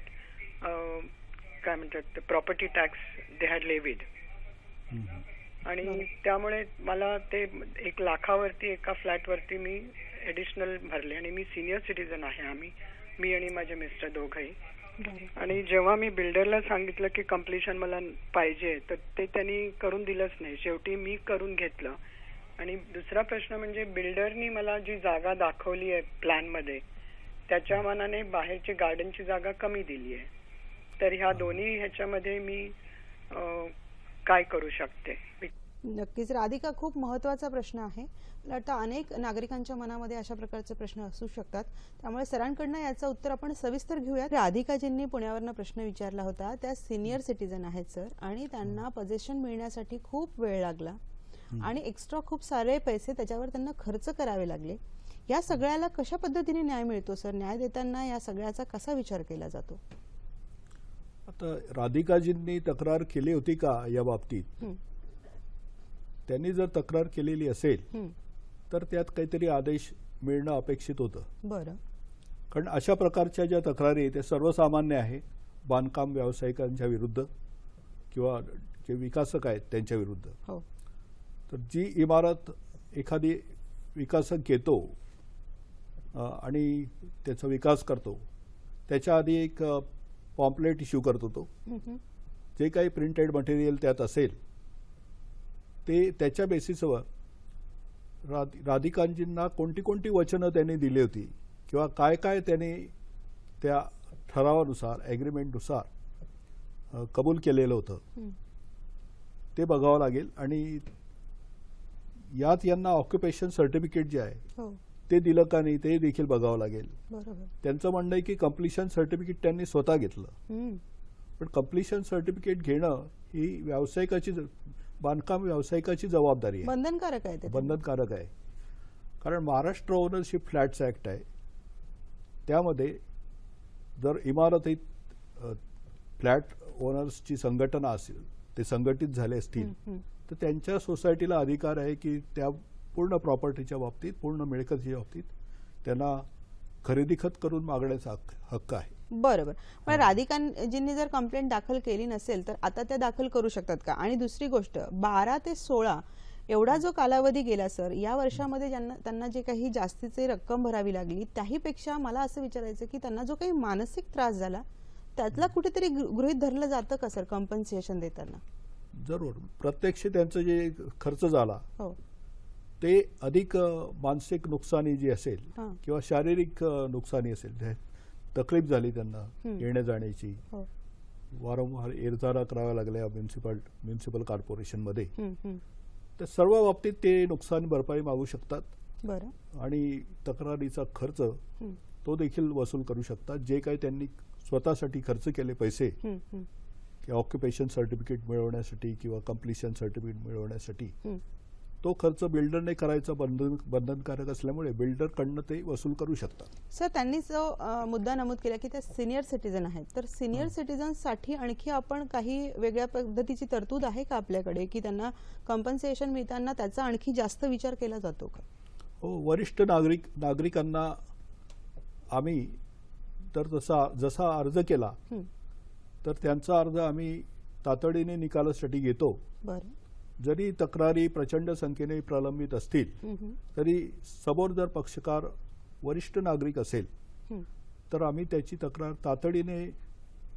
[SPEAKER 7] काय म्हणतात property tax they had levied. आणि त्यामुळे मला ते 1 लाखावरती एका फ्लॅटवरती मी ऍडिशनल भरले. आणि मी सिनियर सिटीजन आहे, मी आणि माझे मिस्टर दोघंही. आणि जेव्हा मी बिल्डरला सांगितलं की कम्प्लिशन मला पाहिजे तर ते त्यांनी करून दिलंच नाही. शेवटी मी करून घेतलं. आणि दुसरा प्रश्न म्हणजे बिल्डरनी मला जी जागा दाखवली आहे प्लॅन मध्ये त्याच्या मानाने बाहेरची गार्डनची जागा कमी दिली आहे. तर ह्या दोन्ही ह्याच्यामध्ये मी काय करू शकते?
[SPEAKER 1] नक्कीच राधिका, खूप महत्त्वाचा प्रश्न आहे. मला वाटतं अनेक नागरिकांच्या मनामध्ये अशा प्रकारचे प्रश्न असू शकतात, त्यामुळे सरांकडनं याचं उत्तर आपण सविस्तर घेऊया. राधिकाजींनी पुण्यावरनं प्रश्न विचारला होता. त्या सिनियर सिटीजन आहेत सर, आणि त्यांना पोझिशन मिळण्यासाठी खूप वेळ लागला आणि एक्स्ट्रा खूप सारे पैसे त्याच्यावर त्यांना खर्च करावे लागले. या सगळ्याला कशा पद्धतीने न्याय मिळतो सर? न्याय देताना या सगळ्याचा कसा विचार केला जातो?
[SPEAKER 2] आता राधिकाजींनी तक्रार केली होती का या बाबतीत? त्यांनी जर तक्रार केलेली असेल तर त्यात काहीतरी आदेश मिळणं अपेक्षित होतं.
[SPEAKER 1] बरं.
[SPEAKER 2] कारण अशा प्रकारच्या ज्या तक्रारी त्या सर्वसामान्य आहे, बांधकाम व्यावसायिकांच्या विरुद्ध किंवा जे विकासक आहेत त्यांच्या विरुद्ध.
[SPEAKER 1] हो.
[SPEAKER 2] तर जी इमारत एखादी विकासक घेतो आणि त्याचा विकास करतो, त्याच्या आधी एक पॉम्पलेट इश्यू करतो. तो जे काही प्रिंटेड मटेरियल त्यात असेल ते त्याच्या बेसिसवर राधिकांजींना कोणती कोणती वचनं त्यांनी दिली होती किंवा काय काय त्यांनी त्या ठरावानुसार ॲग्रीमेंटनुसार कबूल केलेलं होतं ते बघावं लागेल. आणि यात यांना ऑक्युपेशन सर्टिफिकेट जे आहे ते दिलं का नाही ते देखील बघावं लागेल. त्यांचं म्हणणं आहे की कम्प्लिशन सर्टिफिकेट त्यांनी स्वतः घेतलं, पण कम्प्लिशन सर्टिफिकेट घेणं ही व्यावसायिकाची बांधकाम व्यावसायिकाची जबाबदारी आहे.
[SPEAKER 1] बंधनकारक आहे.
[SPEAKER 2] बंधनकारक आहे. कारण महाराष्ट्र ओनरशिप फ्लॅट्स ऍक्ट आहे, त्यामध्ये जर इमारतीत फ्लॅट ओनर्सची संघटना असेल, ते संघटित झाले असतील तर त्यांच्या सोसायटीला अधिकार आहे की त्या पूर्ण प्रॉपर्टीच्या बाबतीत, पूर्ण मिळकतीच्या बाबतीत त्यांना खरेदी खत करून मागण्याचा हक्क आहे.
[SPEAKER 1] बरोबर. पण राधिकाजींनी जर कंप्लेंट दाखल केली नसेल तर आता त्या दाखल करू शकतात का? आणि दुसरी गोष्ट, 12 ते 16 एवढा जो कालावधी गेला सर, या वर्षामध्ये त्यांना जे काही जास्तीचे रक्कम भरावी लागली त्याहीपेक्षा मला असं विचारायचं की त्यांना जो काही मानसिक त्रास झाला त्यातला कुठेतरी गृहीत धरलं जातं का सर कॉम्पन्सेशन देताना?
[SPEAKER 2] जरूर. प्रत्यक्ष त्यांचं जे खर्च झाला
[SPEAKER 1] हो
[SPEAKER 2] ते अधिक मानसिक नुकसानी जी असेल किंवा शारीरिक नुकसानी असेल, तकलीफ झाली त्यांना येण्या जाण्याची, वारंवार येरजारा कराव्या लागल्या म्युन्सिपल कॉर्पोरेशनमध्ये, तर सर्व बाबतीत ते नुकसान भरपाई मागू शकतात.
[SPEAKER 1] बरं.
[SPEAKER 2] आणि तक्रारीचा खर्च तो देखील वसूल करू शकतात. जे काही त्यांनी स्वतःसाठी खर्च केले पैसे ऑक्युपेशन सर्टिफिकेट मिळवण्यासाठी किंवा कम्प्लिशन सर्टिफिकेट मिळवण्यासाठी, तो खर्च बिल्डरने करायचा बंधनकारक असल्यामुळे बिल्डरकडनं ते वसूल करू शकतात.
[SPEAKER 1] सर, त्यांनी जो मुद्दा नमूद केला की ते सिनियर सिटीजन आहेत, तर सिनियर सिटीजनसाठी आणखी आपण काही वेगळ्या पद्धतीची तरतूद आहे का आपल्याकडे की त्यांना कॉम्पन्सेशन मिळताना त्याचा आणखी जास्त विचार केला जातो का?
[SPEAKER 2] हो, वरिष्ठ नागरिकांना आम्ही तर जसा अर्ज केला तर त्यांचा अर्ज आम्ही तातडीने निकालासाठी घेतो.
[SPEAKER 1] बरं.
[SPEAKER 2] जरी तक्रारी प्रचंड संख्येने प्रलंबित असतील तरी समोर जर पक्षकार वरिष्ठ नागरिक असेल तर आम्ही त्याची तक्रार तातडीने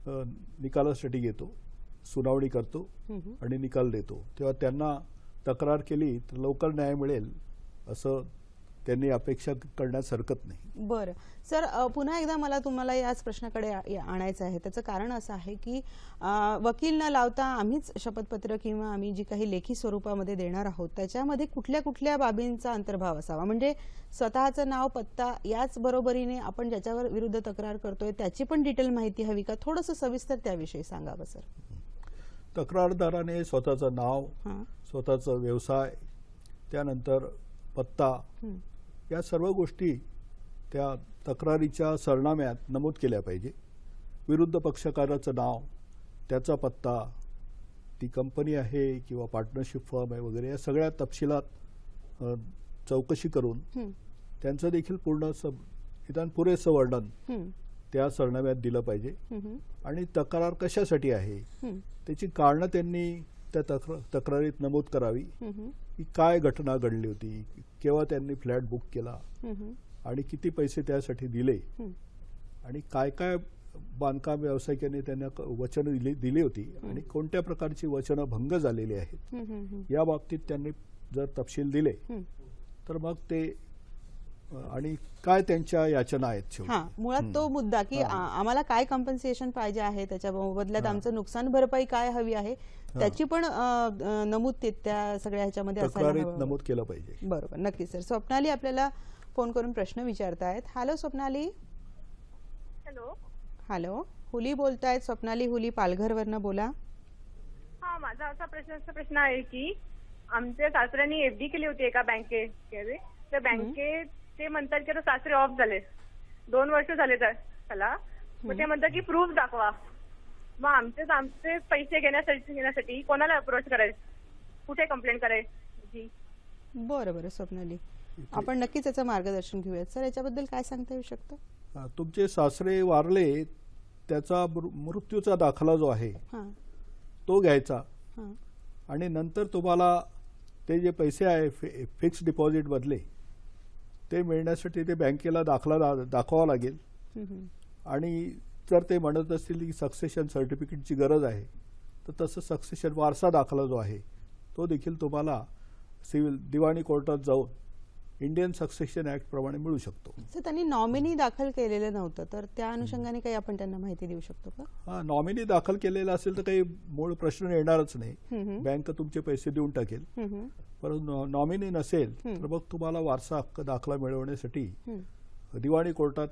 [SPEAKER 2] निकालासाठी घेतो, सुनावणी करतो आणि निकाल देतो. तेव्हा त्यांना तक्रार केली तर लवकर न्याय मिळेल असं त्यांनी अपेक्षा करण्यास हरकत नाही.
[SPEAKER 1] बरं सर, पुन्हा एकदा मला तुम्हाला याच प्रश्नाकडे आणायचं आहे. त्याचं कारण असं आहे की वकील न लावता आम्हीच शपथपत्र किंवा आम्ही जी काही लेखी स्वरूपामध्ये देणार आहोत त्याच्यामध्ये कुठल्या कुठल्या बाबींचा अंतर्भाव असावा? म्हणजे स्वतःचं नाव, पत्ता याच बरोबरीने आपण ज्याच्यावर विरुद्ध तक्रार करतोय त्याची पण डिटेल माहिती हवी का? थोडंसं सविस्तर त्याविषयी सांगावं सर.
[SPEAKER 2] तक्रारदाराने स्वतःचं नाव, स्वतःचा व्यवसाय, त्यानंतर पत्ता, या सर्व गोष्टी त्या तक्रारीच्या सरनाम्यात नमूद केल्या पाहिजे. विरुद्ध पक्षकाराचं नाव, त्याचा पत्ता, ती कंपनी आहे किंवा पार्टनरशिप फर्म आहे वगैरे, या सगळ्या तपशिलात चौकशी करून त्यांचं देखील पूर्ण निदान पुरेसं वर्णन त्या सरनाम्यात दिलं पाहिजे. आणि तक्रार कशासाठी आहे त्याची कारणं त्यांनी त्या तक्रारीत नमूद करावी, की काय घटना घडली होती, केव्हा त्यांनी फ्लॅट बुक केला आणि किती पैसे त्यासाठी दिले आणि काय काय बांधकाम व्यावसायिकांनी त्यांना वचनं दिली होती आणि कोणत्या प्रकारची वचनं भंग झालेली आहेत या बाबतीत त्यांनी जर तपशील दिले तर मग ते आणि काय त्यांच्या याचना आहेत.
[SPEAKER 1] मुळात तो मुद्दा की आम्हाला काय कॉम्पन्सेशन पाहिजे आहे, त्याच्या बदल्यात आमचं नुकसान भरपाई काय हवी आहे त्याची पण नमूद त्या सगळ्या ह्याच्यामध्ये
[SPEAKER 2] तक्रारीत नमूद केलं पाहिजे.
[SPEAKER 1] बरोबर, नक्की सर. स्वप्नाली आपल्याला फोन करून प्रश्न विचारतायत. हॅलो स्वप्नाली.
[SPEAKER 8] हॅलो.
[SPEAKER 1] हॅलो, हुली बोलतायत. स्वप्नाली हुली, पालघरवरनं बोला.
[SPEAKER 8] हा, माझा असा प्रश्न आहे की आमच्या सासऱ्यांनी एफडी केली होती एका बँकेत. त्या बँकेत ते म्हणतात की सासरे ऑफ झाले, 2 वर्ष झाले त्याला. मग ते म्हणतात की प्रूफ दाखवा. मग आमचे पैसे घेण्यासाठी कोणाला अप्रोच करायचं, कुठे कंप्लेंट करायची?
[SPEAKER 1] बरं स्वप्नाली, आपण नक्कीच याचं मार्गदर्शन घेऊयात. सर, याच्याबद्दल काय सांगता येऊ शकतं?
[SPEAKER 2] तुमचे सासरे वारले, त्याचा मृत्यूचा दाखला जो आहे तो घ्यायचा आणि नंतर तुम्हाला ते जे पैसे आहे फिक्स डिपॉझिट बदले ते मिळण्यासाठी ते बँकेला दाखला दाखवावा लागेल. आणि जर ते म्हणत असतील की सक्सेशन सर्टिफिकेटची गरज आहे तर तसं सक्सेशन वारसा दाखला जो आहे तो देखील तुम्हाला सिव्हिल दिवाणी कोर्टात जाऊन इंडियन सक्सेशन ऍक्ट प्रमाणे मिळू शकतो.
[SPEAKER 1] सर, त्यांनी नॉमिनी दाखल केलेलं नव्हतं तर त्या अनुषंगाने काही आपण त्यांना माहिती देऊ शकतो का?
[SPEAKER 2] हा, नॉमिनी दाखल केलेलं असेल तर काही मूळ प्रश्न येणारच नाही, बँक तुमचे पैसे देऊन टाकेल. परंतु नॉमिनी नसेल तर मग तुम्हाला वारसा हक्क दाखला मिळवण्यासाठी दिवाणी कोर्टात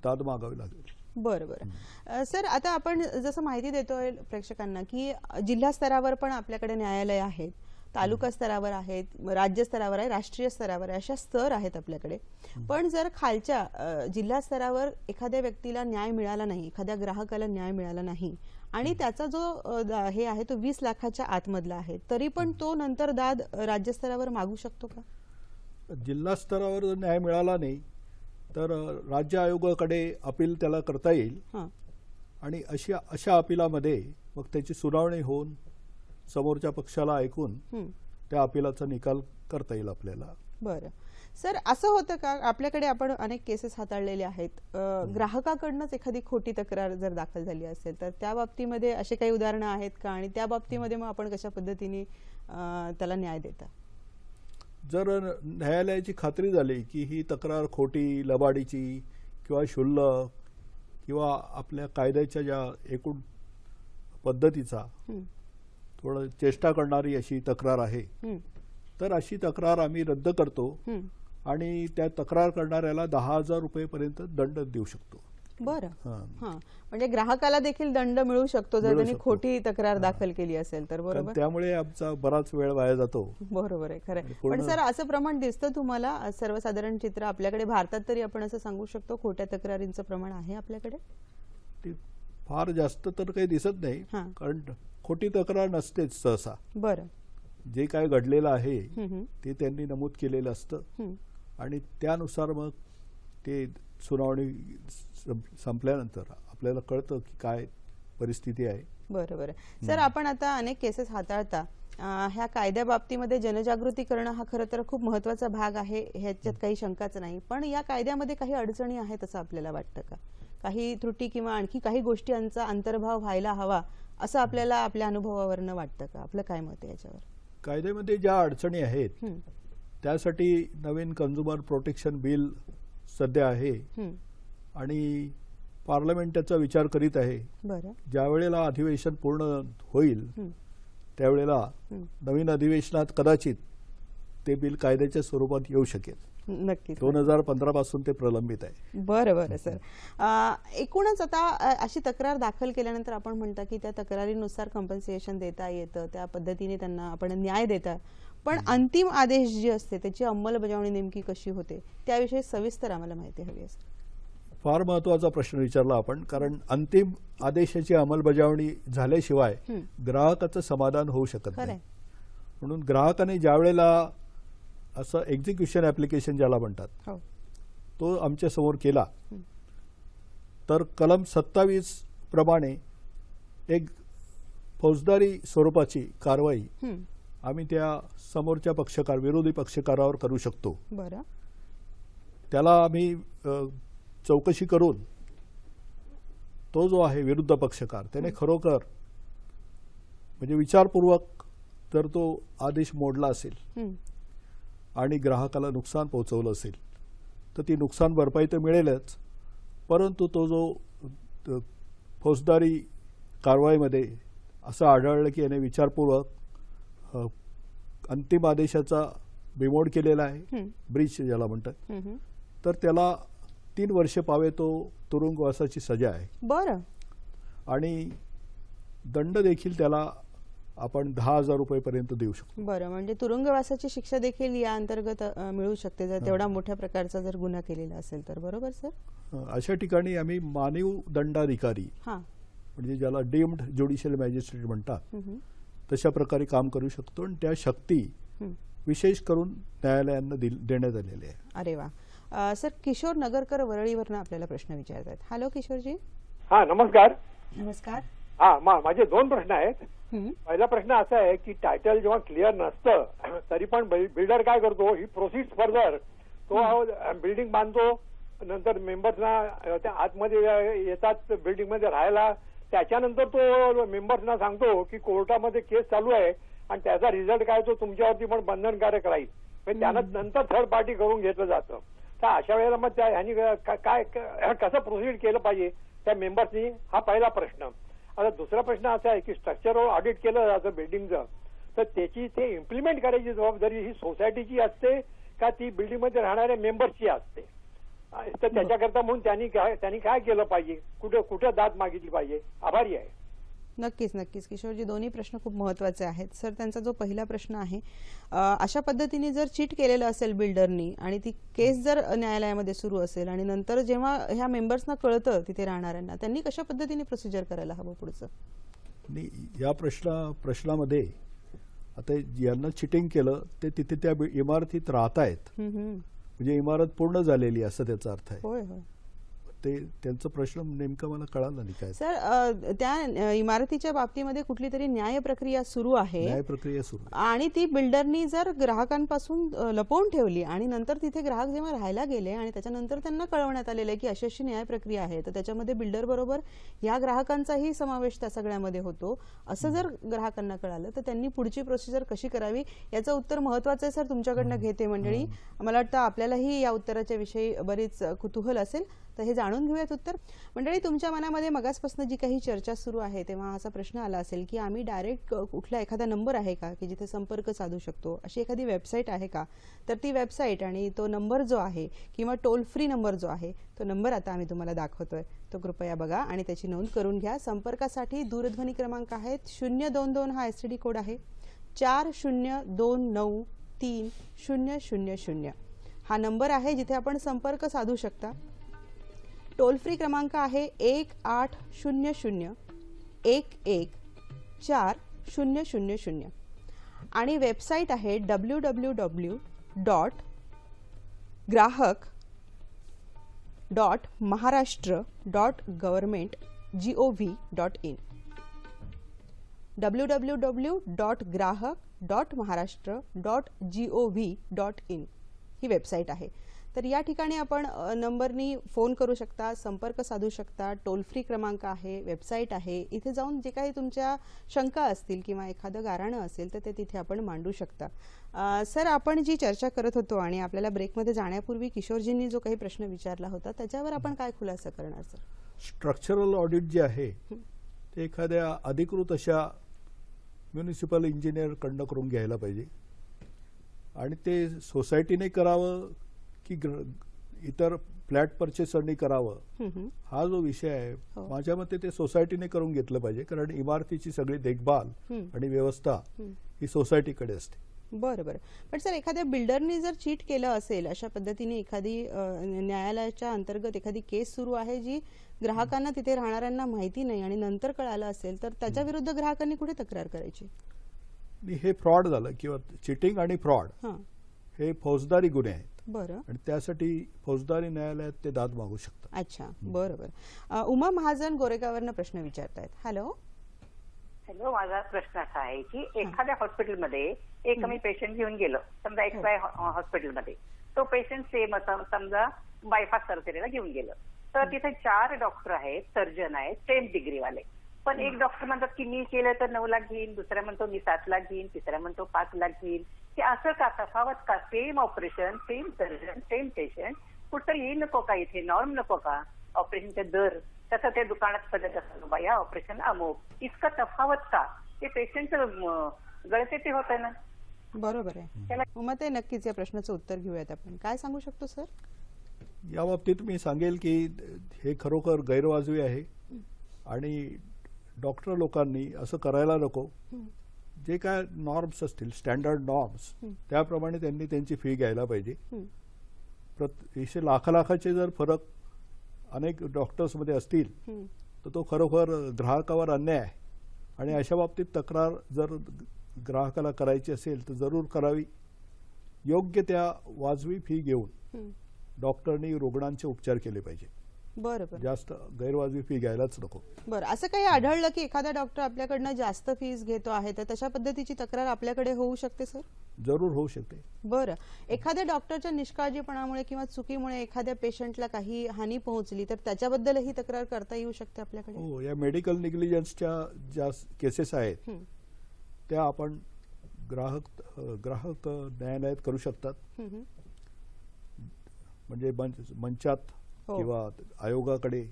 [SPEAKER 2] दाद मागावी लागेल.
[SPEAKER 1] बरं सर, आता आपण जसं माहिती देतोय प्रेक्षकांना की जिल्हा स्तरावर पण आपल्याकडे न्यायालय आहेत, तालुका स्तरावर आहेत, राज्य स्तरावर आहे, राष्ट्रीय स्तरावर आहे, अशा स्तर आहेत आपल्याकडे. पण जर खालच्या जिल्हा स्तरावर एखाद्या व्यक्तीला न्याय मिळाला नाही, एखाद्या ग्राहकाला न्याय मिळाला नाही आणि त्याचा जो हे आहे तो 20 लाखाच्या आतमधला आहे, तरी पण तो नंतर दाद राज्य स्तरावर मागू शकतो का?
[SPEAKER 2] जिल्हा स्तरावर जर न्याय मिळाला नाही तर राज्य आयोगाकडे अपील त्याला करता येईल आणि अशा अपिलामध्ये मग त्याची सुनावणी होऊन समोरच्या पक्षाला ऐकून त्या अपिलाचा निकाल करता येईल आपल्याला.
[SPEAKER 1] बरं सर, असं होतं का आपल्याकडे आपण अनेक केसेस हाताळलेले आहेत, ग्राहकाकडनंच एखादी खोटी तक्रार जर दाखल झाली असेल तर त्या बाबतीमध्ये असे काही उदाहरणं आहेत का आणि त्या बाबतीमध्ये मग आपण कशा पद्धतीने त्याला न्याय देता?
[SPEAKER 2] जर न्यायालयाची खात्री झाली की ही तक्रार खोटी, लबाडीची किंवा क्षुल्लक किंवा आपल्या कायद्याच्या ज्या एकूण पद्धतीचा थोडं चेष्टा करणारी अशी तक्रार आहे तर अशी तक्रार आम्ही रद्द करतो आणि त्या तक्रार करणाऱ्याला 10,000 रुपयेपर्यंत दंड देऊ शकतो.
[SPEAKER 1] बरं, म्हणजे ग्राहकाला देखील दंड मिळू शकतो जर त्यांनी खोटी तक्रार दाखल केली असेल तर. बरोबर,
[SPEAKER 2] त्यामुळे आमचा बराच वेळ वाया जातो.
[SPEAKER 1] बरोबर आहे, खरं. पण सर, असं प्रमाण दिसतं तुम्हाला सर्वसाधारण चित्र आपल्याकडे भारतात तरी आपण असं सांगू शकतो खोट्या तक्रारींचं प्रमाण आहे आपल्याकडे?
[SPEAKER 2] फार जास्त तर काही दिसत नाही, कारण खोटी तक्रार नसतेच सहसा.
[SPEAKER 1] बरं,
[SPEAKER 2] जे काय घडलेलं आहे ते त्यांनी नमूद केलेलं असतं आणि त्यानुसार मग ते सुनावणी संपल्यानंतर आपल्याला कळतं की काय परिस्थिती आहे.
[SPEAKER 1] बरोबर. सर, आपण आता अनेक केसेस हाताळता, ह्या कायद्या बाबतीमध्ये जनजागृती करणं हा खरं तर खूप महत्वाचा भाग आहे, ह्याच्यात काही शंकाच नाही. पण या कायद्यामध्ये काही अडचणी आहेत असं आपल्याला वाटतं का? काही त्रुटी किंवा आणखी काही गोष्टींचा अंतर्भाव व्हायला हवा असं आपल्याला आपल्या अनुभवावरनं वाटतं का? आपलं काय मत आहे याच्यावर?
[SPEAKER 2] कायद्यामध्ये ज्या अडचणी आहेत त्यासाठी नवीन कन्झ्युमर प्रोटेक्शन बिल सध्या आहे आणि पार्लमेंट त्याचा विचार करीत आहे. ज्या वेळेला अधिवेशन पूर्ण होईल त्यावेळेला नवीन अधिवेशनात कदाचित ते बिल कायद्याच्या स्वरूपात येऊ शकेल.
[SPEAKER 1] नक्की
[SPEAKER 2] 2015 पासून ते प्रलंबित आहे.
[SPEAKER 1] बरं सर, एकूणच आता अशी तक्रार दाखल केल्यानंतर आपण म्हणता की त्या तक्रारीनुसार कॉम्पन्सेशन देता येतं, त्या पद्धतीने त्यांना आपण न्याय देता. पण अंतिम आदेश जी असते त्याची अंमलबजावणी नेमकी कशी होते त्याविषयी सविस्तर आम्हाला माहिती हवी आहे.
[SPEAKER 2] फार महत्वाचा प्रश्न विचारला आपण, कारण अंतिम आदेशाची अंमलबजावणी झाल्याशिवाय ग्राहकाचं समाधान होऊ शकत नाही. म्हणून ग्राहकाने ज्या वेळेला असं एक्झिक्युशन ऍप्लिकेशन ज्याला म्हणतात तो आमच्या समोर केला तर कलम 27 प्रमाणे एक फौजदारी स्वरूपाची कारवाई आम्ही त्या समोरच्या पक्षकार विरोधी पक्षकारावर करू शकतो.
[SPEAKER 1] बरं.
[SPEAKER 2] त्याला आम्ही चौकशी करून तो जो आहे विरुद्ध पक्षकार त्याने खरोखर म्हणजे विचारपूर्वक जर तो आदेश मोडला असेल आणि ग्राहकाला नुकसान पोहोचवलं असेल तर ती नुकसान भरपाई तर मिळेलच, परंतु तो जो फौजदारी कारवाईमध्ये असं आढळलं की याने विचारपूर्वक अंतिम आदेशाचा बिमोड केलेला आहे, ब्रीच ज्याला म्हणतात, तर त्याला 3 वर्ष पावे तो तुरुंगवासाची सजा आहे.
[SPEAKER 1] बरं.
[SPEAKER 2] आणि दंड देखील त्याला आपण 10,000 रुपयेपर्यंत देऊ शकतो.
[SPEAKER 1] बरं, म्हणजे तुरुंगवासाची शिक्षा देखील या अंतर्गत मिळू शकते जर तेवढा मोठ्या प्रकारचा जर गुन्हा केलेला असेल तर. बरोबर सर.
[SPEAKER 2] अशा ठिकाणी आम्ही मानव दंडाधिकारी म्हणजे ज्याला डीम्ड ज्युडिशियल मॅजिस्ट्रेट म्हणतात तशा प्रकारे काम करू शकतो आणि त्या शक्ती विशेष करून न्यायालयांना देण्यात आलेल्या आहे.
[SPEAKER 1] अरे वा. सर किशोर नगरकर वरळीवरनं आपल्याला प्रश्न विचारत आहेत. हॅलो किशोरजी.
[SPEAKER 9] हा नमस्कार.
[SPEAKER 1] नमस्कार.
[SPEAKER 9] हा माझे 2 प्रश्न आहेत. पहिला प्रश्न असा आहे की टायटल जेव्हा क्लिअर नसतं तरी पण बिल्डर काय करतो, ही प्रोसीड फर्दर, तो बिल्डिंग बांधतो, नंतर मेंबर्सना त्या आतमध्ये येतात बिल्डिंग मध्ये राहायला, त्याच्यानंतर तो मेंबर्सना सांगतो की कोर्टामध्ये केस चालू आहे आणि त्याचा रिझल्ट काय तो तुमच्यावरती पण बंधनकारक राहील, म्हणजे त्यानं नंतर थर्ड पार्टी करून घेतलं जातं. तर अशा वेळेला मग त्या ह्यांनी काय कसं प्रोसीड केलं पाहिजे त्या मेंबर्सनी, हा पहिला प्रश्न. आता दुसरा प्रश्न असा आहे की स्ट्रक्चरवर ऑडिट केलं जातं बिल्डिंगचं, तर त्याची ते इम्प्लिमेंट करायची जबाबदारी ही सोसायटीची असते का ती बिल्डिंगमध्ये राहणाऱ्या मेंबर्सची असते? तर त्याच्याकरता म्हणून त्यांनी काय केलं पाहिजे, कुठे दाद मागितली पाहिजे? आभारी आहे.
[SPEAKER 1] नक्कीच किशोरजी, दोन्ही प्रश्न खूप महत्त्वाचे आहेत. सर त्यांचा जो पहिला प्रश्न आहे, अशा पद्धतीने जर चीट केलेलं असेल बिल्डरनी आणि ती केस जर न्यायालयामध्ये सुरू असेल आणि नंतर जेव्हा ह्या मेंबर्सना कळतं तिथे राहणाऱ्यांना, त्यांनी कशा पद्धतीने प्रोसिजर करायला हवं पुढचं?
[SPEAKER 2] या प्रश्नामध्ये आता यांना चिटिंग केलं ते तिथे त्या इमारतीत राहत आहेत, म्हणजे इमारत पूर्ण झालेली असं त्याचा अर्थ आहे.
[SPEAKER 1] होय.
[SPEAKER 2] ते त्यांचा प्रश्न नेमका मला कळाला नाही काय.
[SPEAKER 1] सर त्या इमारतीच्या बाबतीमध्ये कुठली तरी न्याय प्रक्रिया सुरू आहे आणि ती बिल्डरनी जर ग्राहकांपासून लपवून ठेवली आणि नंतर तिथे ग्राहक जेव्हा राहायला गेले आणि त्याच्यानंतर त्यांना कळवण्यात आलेलं आहे की अशी अशी न्याय प्रक्रिया आहे, तर त्याच्यामध्ये बिल्डर बरोबर या ग्राहकांचाही समावेश त्या सगळ्यामध्ये होतो, असं जर ग्राहकांना कळालं तर त्यांनी पुढची प्रोसिजर कशी करावी याचं उत्तर महत्वाचं आहे. सर तुमच्याकडनं घेते मंडळी, मला वाटतं आपल्यालाही या उत्तराच्या विषयी बरीच कुतूहल असेल, तर हे जाणून घेऊयात उत्तर. मंडळी, तुमच्या मनामध्ये मगासपासून जी काही चर्चा सुरू आहे तेव्हा असा प्रश्न आला असेल की आम्ही डायरेक्ट कुठला एखादा नंबर आहे का की जिथे संपर्क साधू शकतो, अशी एखादी वेबसाईट आहे का? तर ती वेबसाईट आणि तो नंबर जो आहे किंवा टोल फ्री नंबर जो आहे तो नंबर आता आम्ही तुम्हाला दाखवतोय, तो कृपया बघा आणि त्याची नोंद करून घ्या. संपर्कासाठी दूरध्वनी क्रमांक आहेत 022 हा STD कोड आहे, 40293000 हा नंबर आहे जिथे आपण संपर्क साधू शकता. टोल फ्री क्रमांक आहे 1800-114000 आणि वेबसाईट आहे www.grahak.maharashtra.government.gov.in www.grahak.maharashtra.gov.in ही वेबसाईट आहे. तर या ठिकाणी आपण नंबरनी फोन करू शकता, संपर्क साधू शकता. टोल फ्री क्रमांक आहे, वेबसाईट आहे, इथे जाऊन जे काही तुमच्या शंका असतील किंवा एखादं गाऱ्हाणं असेल तर ते तिथे आपण मांडू शकता. सर, आपण जी चर्चा करत होतो आणि आपल्याला ब्रेकमध्ये जाण्यापूर्वी किशोरजींनी जो काही प्रश्न विचारला होता त्याच्यावर आपण काय खुलासा करणार सर?
[SPEAKER 2] स्ट्रक्चरल ऑडिट जे आहे ते एखाद्या अधिकृत अशा म्युनिसिपल इंजिनियर कडनं करून घ्यायला पाहिजे आणि ते सोसायटीने करावं की इतर फ्लॅट परचेसरनी करावं, हा जो विषय आहे माझ्या मते ते सोसायटीने करून घेतलं पाहिजे, कारण इमारतीची सगळी देखभाल आणि व्यवस्था ही सोसायटीकडे असते.
[SPEAKER 1] बरं. पण सर, एखाद्या बिल्डरनी जर चीट केलं असेल, अशा पद्धतीने एखादी न्यायालयाच्या अंतर्गत एखादी केस सुरू आहे जी ग्राहकांना तिथे राहणाऱ्यांना माहिती नाही आणि नंतर कळालं असेल, तर त्याच्या विरुद्ध ग्राहकांनी कुठे तक्रार करायची?
[SPEAKER 2] हे फ्रॉड झालं किंवा चिटिंग आणि फ्रॉड हे फौजदारी गुन्हे आहेत
[SPEAKER 1] बरं.
[SPEAKER 2] आणि त्यासाठी फौजदारी न्यायालयात ते दाद मागू शकतात.
[SPEAKER 1] अच्छा, बरोबर. उमा महाजन गोरेगाववरनं प्रश्न विचारतायत. हॅलो.
[SPEAKER 10] हॅलो, माझा प्रश्न असा आहे की एखाद्या हॉस्पिटलमध्ये एक आम्ही पेशंट घेऊन गेलो, समजा XY हॉस्पिटलमध्ये. तो पेशंट सेम असा समजा बायपास सर्जरीला घेऊन गेलो, तर तिथे 4 डॉक्टर आहेत, सर्जन आहेत, सेम डिग्रीवाले. पण एक डॉक्टर म्हणतात की मी केलं तर 9 लाख घेईन, दुसरा म्हणतो मी 7 लाख घेईन, तिसरा म्हणतो 5 लाख घेईन. ते असं का, तफावत का? Same operation, same surgeon, same patient, कुठं येईल नको का? इथे नॉर्म नको का ऑपरेशनचे दर? तसं ते दुकानात पद्धत असतो, बाया ऑपरेशन अमुक, इतकं तफावत का? ते पेशंटचं गळते ते होत आहे ना.
[SPEAKER 1] बरोबर आहे. उमा ताई, नक्कीच या प्रश्नाचं उत्तर घेऊयात आपण. काय सांगू शकतो सर?
[SPEAKER 2] या बाबतीत मी सांगेल की हे खरोखर गैरवाजवी आहे आणि डॉक्टर लोकांनी असं करायला नको. जे काय नॉर्म्स असतील, स्टँडर्ड नॉर्म्स, त्याप्रमाणे त्यांनी त्यांची फी घ्यायला पाहिजे. इथे लाखाचे जर फरक अनेक डॉक्टर्समध्ये असतील तर तो खरोखर ग्राहकावर अन्याय आहे आणि अशा बाबतीत तक्रार जर ग्राहकाला करायची असेल तर जरूर करावी. योग्य त्या वाजवी फी घेऊन डॉक्टरनी रुग्णांचे उपचार केले पाहिजे.
[SPEAKER 1] बरोबर.
[SPEAKER 2] जास्त गैरवाजवी फी घ्यायलाच नको.
[SPEAKER 1] बरं, असं काही आढळलं की एखादा डॉक्टर आपल्याकडनं जास्त फीस घेतो आहे तर तशा पद्धतीची तक्रार आपल्याकडे होऊ शकते सर?
[SPEAKER 2] जरूर होऊ शकते.
[SPEAKER 1] बरं, एखाद्या डॉक्टरच्या निष्काळजीपणामुळे किंवा चुकीमुळे एखाद्या पेशंटला काही हानी पोहोचली तर त्याच्याबद्दलही तक्रार करता येऊ शकते आपल्याकडे?
[SPEAKER 2] हो, या मेडिकल निग्लिजन्सच्या ज्या केसेस आहेत त्या आपण ग्राहक न्यायालयात करू शकतात. म्हणजे मंचात किंवा आयोगाकडे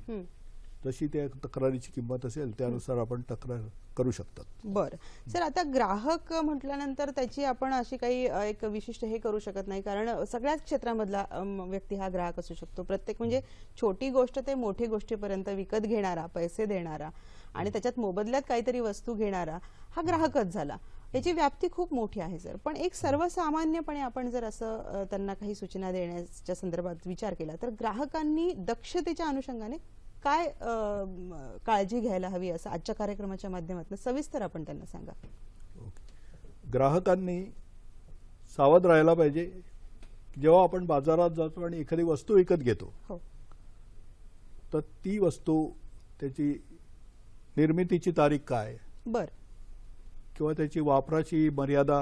[SPEAKER 2] जशी त्या तक्रारीची किंमत असेल त्यानुसार आपण तक्रार करू शकतात.
[SPEAKER 1] बरं सर, आता ग्राहक म्हटल्यानंतर त्याची आपण अशी काही एक विशिष्ट हे करू शकत नाही, कारण सगळ्याच क्षेत्रामधला व्यक्ती हा ग्राहक असू शकतो. प्रत्येक म्हणजे छोटी गोष्ट ते मोठी गोष्टीपर्यंत विकत घेणारा, पैसे देणारा आणि त्याच्यात मोबदल्यात काहीतरी वस्तू घेणारा हा ग्राहकच झाला. याची व्याप्ती खूप मोठी आहे सर. पण एक सर्वसामान्यपणे आपण जर असं त्यांना काही सूचना देण्याच्या संदर्भात विचार केला तर ग्राहकांनी दक्षतेच्या अनुषंगाने काय काळजी घ्यायला हवी असं आजच्या कार्यक्रमाच्या माध्यमातून सविस्तर आपण त्यांना सांगा.
[SPEAKER 2] ग्राहकांनी सावध राहायला पाहिजे. जेव्हा आपण बाजारात जातो आणि एखादी वस्तू विकत घेतो तर ती वस्तू त्याची निर्मितीची तारीख काय,
[SPEAKER 1] बरं, किंवा
[SPEAKER 2] त्याची वापराची मर्यादा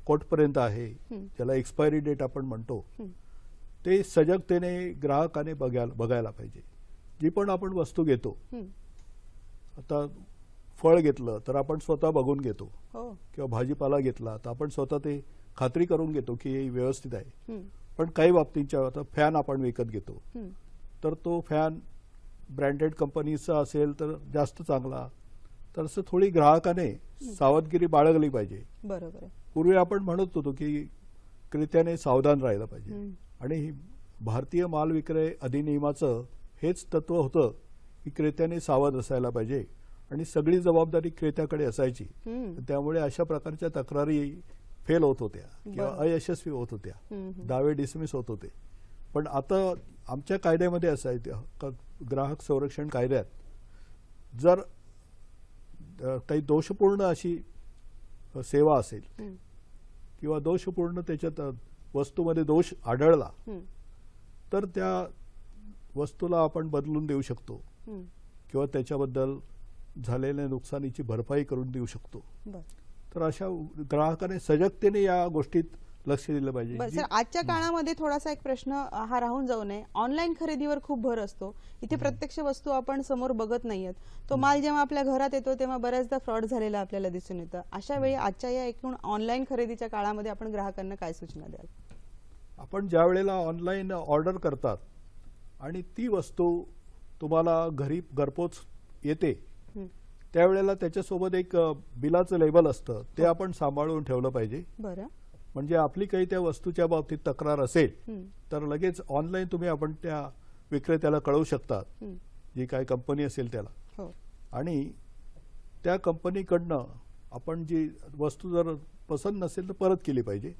[SPEAKER 2] कोठपर्यंत आहे, ज्याला एक्सपायरी डेट आपण म्हणतो, ते सजगतेने ग्राहकाने बघायला पाहिजे. जी पण आपण वस्तू घेतो, आता फळ घेतलं तर आपण स्वतः बघून घेतो किंवा भाजीपाला घेतला तर आपण स्वतः ते खात्री करून घेतो की हे व्यवस्थित आहे. पण काही बाबतींच्या आता फॅन आपण विकत घेतो तर तो फॅन ब्रँडेड कंपनीचा असेल तर जास्त चांगला. तर असं थोडी ग्राहकाने सावधगिरी बाळगली पाहिजे.
[SPEAKER 1] बरोबर.
[SPEAKER 2] पूर्वी आपण म्हणत होतो की क्रेत्याने सावधान राहायला पाहिजे आणि भारतीय माल विक्रय अधिनियमाचं हेच तत्व होतं की क्रेत्याने सावध असायला पाहिजे आणि सगळी जबाबदारी क्रेत्याकडे असायची. त्यामुळे अशा प्रकारच्या तक्रारी फेल होत होत्या किंवा अयशस्वी होत होत्या, दावे डिसमिस होत होते. पण आता आमच्या कायद्यामध्ये असं आहे, ग्राहक संरक्षण कायद्यात जर काही दोषपूर्ण अशी सेवा असेल किंवा दोषपूर्ण त्याच्यात वस्तूमध्ये दोष आढळला तर त्या वस्तूला आपण बदलून देऊ शकतो किंवा त्याच्याबद्दल झालेल्या नुकसानीची भरपाई करून देऊ शकतो. तर अशा ग्राहकाने सजगतेने या गोष्टीत लक्ष दिलं पाहिजे.
[SPEAKER 1] सर, आजच्या काळामध्ये थोडासा एक प्रश्न हा राहून जाऊ नये. ऑनलाईन खरेदीवर खूप भर असतो. इथे प्रत्यक्ष वस्तू आपण समोर बघत नाहीयेत. तो माल जेव्हा आपल्या घरात येतो तेव्हा बऱ्याचदा फ्रॉड झालेला आपल्याला दिसून येतं. अशा वेळी आजच्या या एकूण ऑनलाईन खरेदीच्या काळामध्ये आपण ग्राहकांना काय सूचना द्याल?
[SPEAKER 2] आपण ज्या वेळेला ऑनलाईन ऑर्डर करतात आणि ती वस्तू तुम्हाला घरपोच येते त्यावेळेला त्याच्यासोबत एक बिलाचं लेबल असतं, ते आपण सांभाळून ठेवलं पाहिजे.
[SPEAKER 1] बरं.
[SPEAKER 2] म्हणजे आपली काही त्या वस्तूच्या बाबतीत तक्रार असेल तर लगेच ऑनलाईन तुम्ही आपण त्या विक्रेत्याला कळवू शकतात, जी काही कंपनी असेल त्याला, आणि त्या कंपनीकडनं आपण जी वस्तू जर पसंत नसेल तर परत केली पाहिजे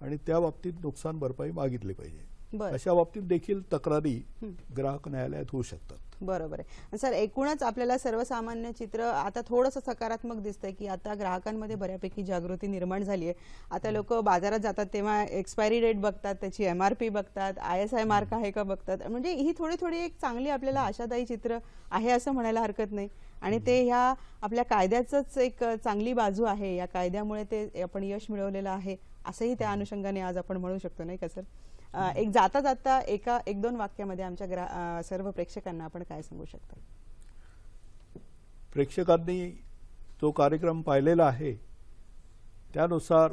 [SPEAKER 2] आणि त्या बाबतीत नुकसान भरपाई मागितली पाहिजे. अशा बाबतीत देखील तक्रारी ग्राहक न्यायालयात होऊ शकतात.
[SPEAKER 1] बरोबर आहे सर. एकूणच आपल्याला सर्वसामान्य चित्र आता थोडंसं सकारात्मक दिसतंय की आता ग्राहकांमध्ये बऱ्यापैकी जागृती निर्माण झाली आहे. आता लोक बाजारात जातात तेव्हा एक्सपायरी डेट बघतात, त्याची MRP बघतात, ISI मार्क आहे का बघतात. म्हणजे ही थोडी थोडी एक चांगली आपल्याला आशादायी चित्र आहे असं म्हणायला हरकत नाही. आणि ते ह्या आपल्या कायद्याचंच एक चांगली बाजू आहे. या कायद्यामुळे ते आपण यश मिळवलेलं आहे असंही त्या अनुषंगाने आज आपण म्हणू शकतो, नाही का सर? एक जाता जाता एक दोन वाक्यामध्ये आमच्या सर्व प्रेक्षकांना आपण काय सांगू शकता?
[SPEAKER 2] प्रेक्षकांनी जो कार्यक्रम पाहिलेला आहे त्यानुसार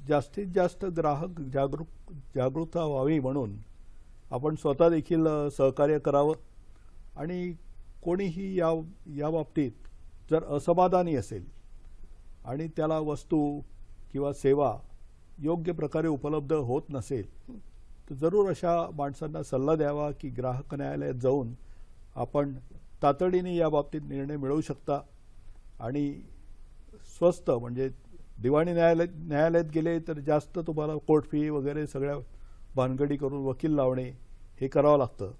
[SPEAKER 2] जास्तीत जास्त ग्राहक जागरूकता व्हावी म्हणून आपण स्वतः देखील सहकार्य करावं. आणि कोणीही या बाबतीत जर असमाधानी असेल आणि त्याला वस्तू किंवा सेवा योग्य प्रकारे उपलब्ध होत नसेल तर जरूर अशा माणसांना सल्ला द्यावा की ग्राहक न्यायालयात जाऊन आपण तातडीने या बाबतीत निर्णय मिळवू शकता. आणि स्वस्त म्हणजे दिवाणी न्यायालयात गेले तर जास्त तुम्हाला कोर्ट फी वगैरे सगळ्या भानगडी करून वकील लावणे हे करावं लागतं.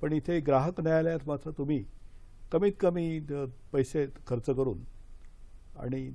[SPEAKER 2] पण इथे ग्राहक न्यायालयात मात्र तुम्ही कमीत कमी पैसे खर्च करून आणि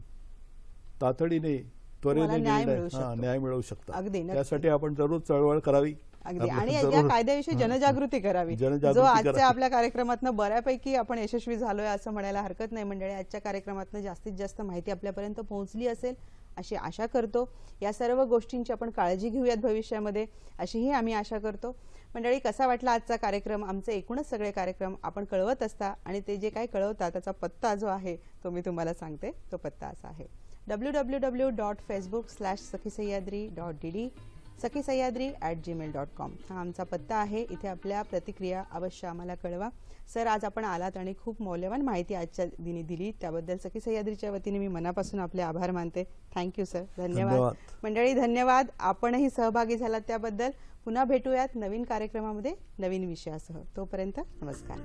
[SPEAKER 2] तातडीने त्वरेने न्याय मिळवू शकता. त्यासाठी आपण जरूर चळवळ करावी.
[SPEAKER 1] अगदी. आणि या कायद्याविषयी जनजागृती करावी, जो आजच्या आपल्या कार्यक्रमातनं बऱ्यापैकी आपण यशस्वी झालोय असं म्हणायला हरकत नाही. मंडळी, आजच्या कार्यक्रमातनं जास्तीत जास्त माहिती आपल्यापर्यंत पोहोचली असेल अशी आशा करतो. या सर्व गोष्टींची आपण काळजी घेऊयात भविष्यामध्ये अशीही आम्ही आशा करतो. मंडळी, कसा वाटला आजचा कार्यक्रम? आमचे एकूणच सगळे कार्यक्रम आपण कळवत असता आणि ते जे काही कळवतात त्याचा पत्ता जो आहे तो मी तुम्हाला सांगते. तो पत्ता असा आहे www.facebook/sakhisayadri.dd, sakhisayadri@gmail.com. हा आमचा पत्ता आहे. इथे आपल्या प्रतिक्रिया अवश्य आम्हाला कळवा. सर, आज आपण आलात आणि खूप मौल्यवान माहिती आजच्या दिनी दिली त्याबद्दल सखी सह्याद्रीच्या वतीने मी मनापासून आपले आभार मानते. Thank you sir. धन्यवाद. मंडळी, धन्यवाद. आपणही सहभागी झालात त्याबद्दल. पुन्हा भेटूयात नवीन कार्यक्रमामध्ये नवीन विषयासह. तोपर्यंत नमस्कार.